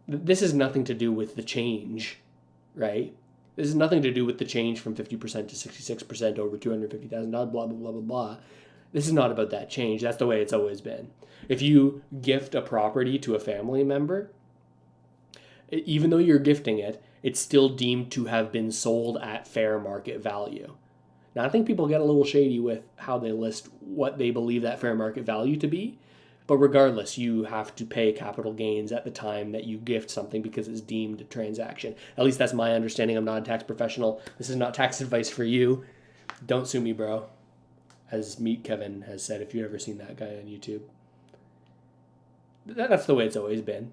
This has nothing to do with the change, right? This has nothing to do with the change from 50% to 66% over $250,000, blah, blah, blah, blah, blah. This is not about that change. That's the way it's always been. If you gift a property to a family member, even though you're gifting it, it's still deemed to have been sold at fair market value. Now, I think people get a little shady with how they list what they believe that fair market value to be, but regardless, you have to pay capital gains at the time that you gift something because it's deemed a transaction. At least that's my understanding. I'm not a tax professional. This is not tax advice for you. Don't sue me, bro. As Meet Kevin has said, if you've ever seen that guy on YouTube. That's the way it's always been.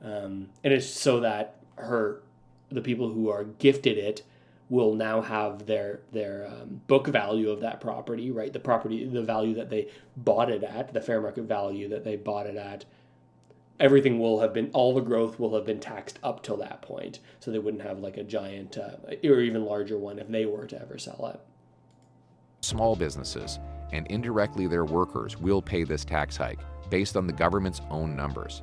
And it's so that the people who are gifted it will now have their book value of that property, right? The value that they bought it at, the fair market value that they bought it at. Everything will have been, all the growth will have been taxed up till that point. So they wouldn't have like a giant or even larger one if they were to ever sell it.
Small businesses and indirectly their workers will pay this tax hike based on the government's own numbers.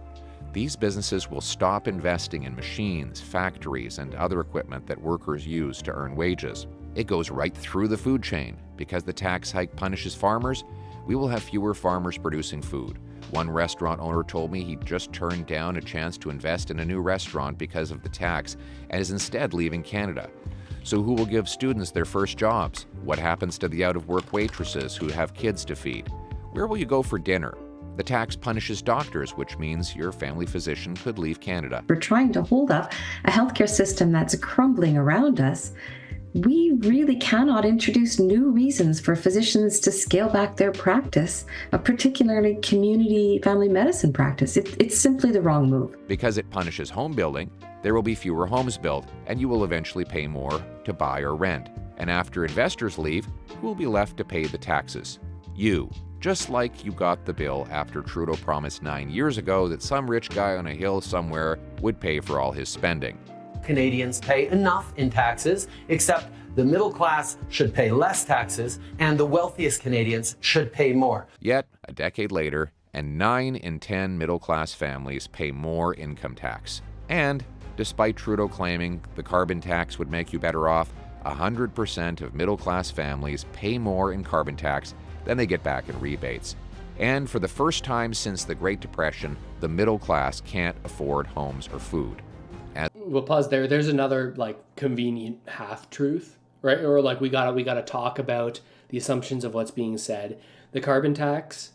These businesses will stop investing in machines, factories, and other equipment that workers use to earn wages. It goes right through the food chain. Because the tax hike punishes farmers, we will have fewer farmers producing food. One restaurant owner told me he just turned down a chance to invest in a new restaurant because of the tax and is instead leaving Canada. So who will give students their first jobs? What happens to the out-of-work waitresses who have kids to feed? Where will you go for dinner? The tax punishes doctors, which means your family physician could leave Canada.
We're trying to hold up a healthcare system that's crumbling around us. We really cannot introduce new reasons for physicians to scale back their practice, particularly community family medicine practice. It's simply the wrong move.
Because it punishes home building, there will be fewer homes built, and you will eventually pay more to buy or rent. And after investors leave, who will be left to pay the taxes? You. Just like you got the bill after Trudeau promised 9 years ago that some rich guy on a hill somewhere would pay for all his spending.
Canadians pay enough in taxes, except the middle class should pay less taxes and the wealthiest Canadians should pay more.
Yet, a decade later, and 9 in 10 middle-class families pay more income tax. And, despite Trudeau claiming the carbon tax would make you better off, 100% of middle-class families pay more in carbon tax than they get back in rebates. And for the first time since the Great Depression, the middle class can't afford homes or food.
We'll pause there. There's another like convenient half-truth, right? Or like we gotta talk about the assumptions of what's being said. The carbon tax,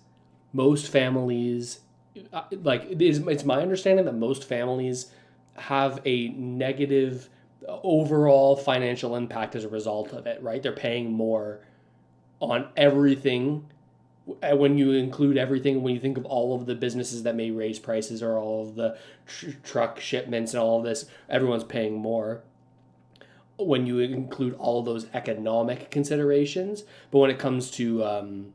most families, it's my understanding that most families have a negative overall financial impact as a result of it, right? They're paying more on everything when you include everything, when you think of all of the businesses that may raise prices or all of the truck shipments and all of this, everyone's paying more. When you include all of those economic considerations, but when it comes to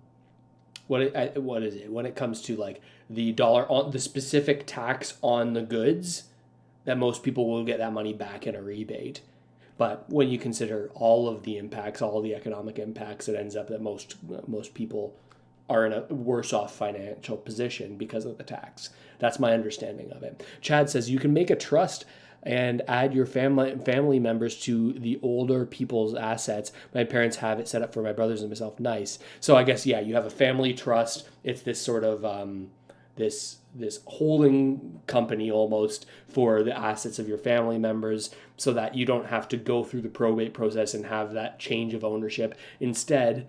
what is it? When it comes to like the dollar on the specific tax on the goods, that most people will get that money back in a rebate. But when you consider all of the impacts, all of the economic impacts, it ends up that most people are in a worse off financial position because of the tax. That's my understanding of it. Chad says you can make a trust and add your family members to the older people's assets. My parents have it set up for my brothers and myself. Nice. So I guess, yeah, you have a family trust. It's this sort of this holding company almost for the assets of your family members, so that you don't have to go through the probate process and have that change of ownership. Instead,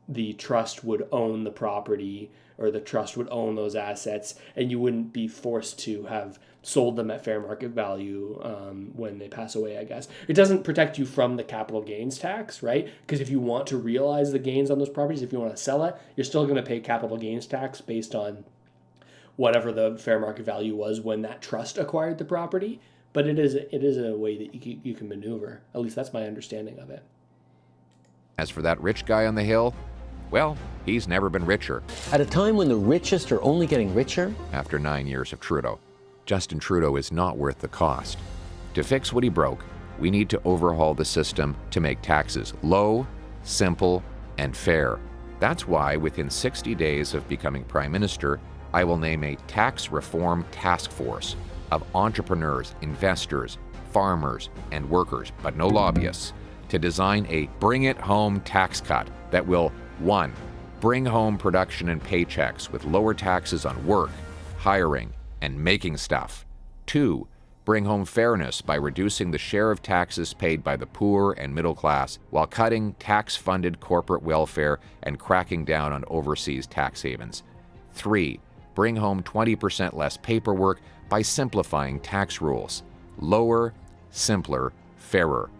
the trust would own the property, or the trust would own those assets, and you wouldn't be forced to have sold them at fair market value when they pass away, I guess. It doesn't protect you from the capital gains tax, right? Because if you want to realize the gains on those properties, if you want to sell it, you're still going to pay capital gains tax based on whatever the fair market value was when that trust acquired the property. But it is a way that you can maneuver. At least that's my understanding of it.
As for that rich guy on the hill, well, he's never been richer.
At a time when the richest are only getting richer?
After 9 years of Trudeau, Justin Trudeau is not worth the cost. To fix what he broke, we need to overhaul the system to make taxes low, simple, and fair. That's why within 60 days of becoming Prime Minister, I will name a tax reform task force of entrepreneurs, investors, farmers, and workers, but no lobbyists, to design a bring-it-home tax cut that will, 1, bring home production and paychecks with lower taxes on work, hiring, and making stuff. 2, bring home fairness by reducing the share of taxes paid by the poor and middle class while cutting tax-funded corporate welfare and cracking down on overseas tax havens. 3, bring home 20% less paperwork by simplifying tax rules. Lower, simpler, fairer.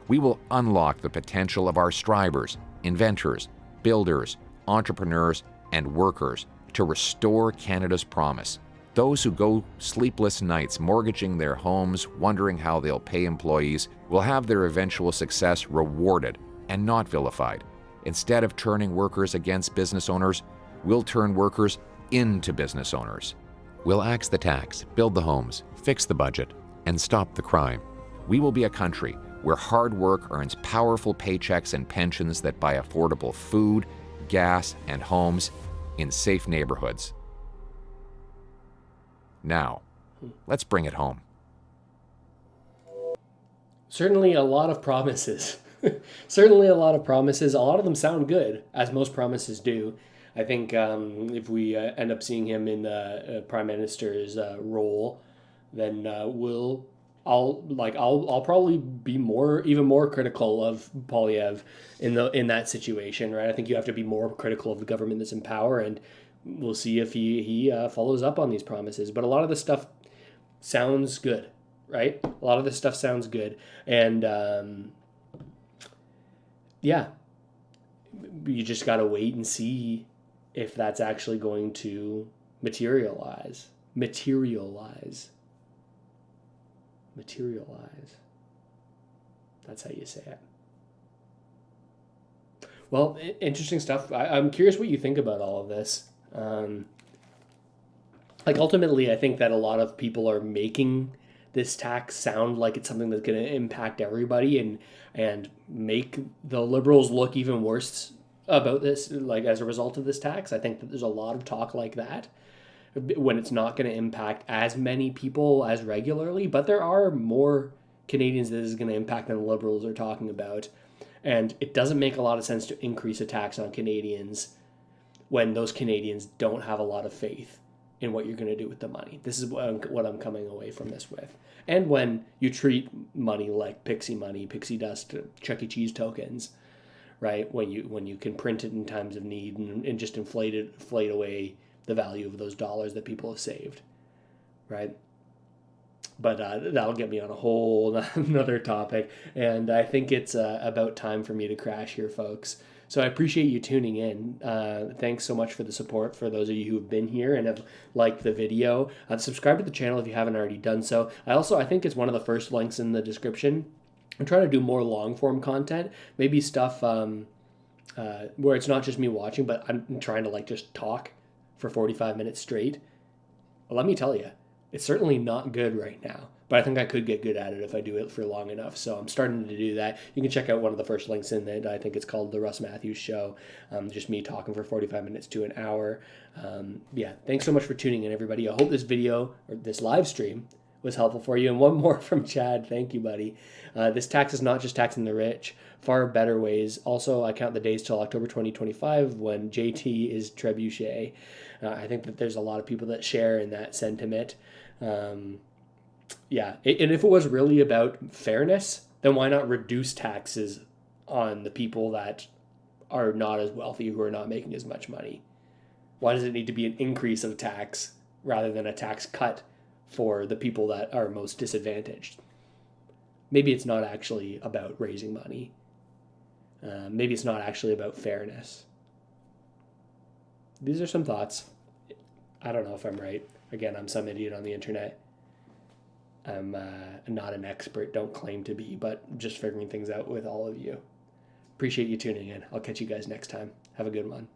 We will unlock the potential of our strivers, inventors, builders, entrepreneurs, and workers to restore Canada's promise. Those who go sleepless nights mortgaging their homes, wondering how they'll pay employees, will have their eventual success rewarded and not vilified. Instead of turning workers against business owners, we'll turn workers into business owners. We'll axe the tax, build the homes, fix the budget, and stop the crime. We will be a country where hard work earns powerful paychecks and pensions that buy affordable food, gas, and homes in safe neighborhoods. Now, let's bring it home.
Certainly a lot of promises. Certainly a lot of promises. A lot of them sound good, as most promises do. I think if we end up seeing him in the Prime Minister's role, then I'll probably be even more critical of Poilievre in that situation, right? I think you have to be more critical of the government that's in power, and we'll see if he follows up on these promises. But a lot of this stuff sounds good, right? A lot of this stuff sounds good, and yeah, you just gotta wait and see if that's actually going to materialize. That's how you say it. Well, interesting stuff. I'm curious what you think about all of this. Ultimately, I think that a lot of people are making this tax sound like it's something that's going to impact everybody and make the Liberals look even worse about this, as a result of this tax. I think that there's a lot of talk like that when it's not going to impact as many people as regularly, but there are more Canadians that this is going to impact than the Liberals are talking about. And it doesn't make a lot of sense to increase a tax on Canadians when those Canadians don't have a lot of faith in what you're going to do with the money. This is what I'm coming away from this with. And when you treat money like pixie dust, Chuck E. Cheese tokens, right? When you can print it in times of need and just inflate away the value of those dollars that people have saved, right? But that'll get me on a whole another topic, and I think it's about time for me to crash here, folks. So I appreciate you tuning in. Thanks so much for the support for those of you who have been here and have liked the video. Subscribe to the channel if you haven't already done so. I think it's one of the first links in the description. I'm trying to do more long form content, maybe stuff where it's not just me watching, but I'm trying to like just talk for 45 minutes straight. Let me tell you, it's certainly not good right now, but I think I could get good at it if I do it for long enough. So I'm starting to do that. You can check out one of the first links in it. I think it's called The Russ Matthews Show. Just me talking for 45 minutes to an hour. Yeah, thanks so much for tuning in, everybody. I hope this video, or this live stream, was helpful for you. And one more from Chad. Thank you, buddy. This tax is not just taxing the rich. Far better ways. Also, I count the days till October 2025 when JT is trebuchet. I think that there's a lot of people that share in that sentiment. Yeah, and if it was really about fairness, then why not reduce taxes on the people that are not as wealthy, who are not making as much money? Why does it need to be an increase of tax rather than a tax cut for the people that are most disadvantaged? Maybe it's not actually about raising money. Maybe it's not actually about fairness. These are some thoughts. I don't know if I'm right. Again, I'm some idiot on the internet. I'm not an expert, don't claim to be, but just figuring things out with all of you. Appreciate you tuning in. I'll catch you guys next time. Have a good one.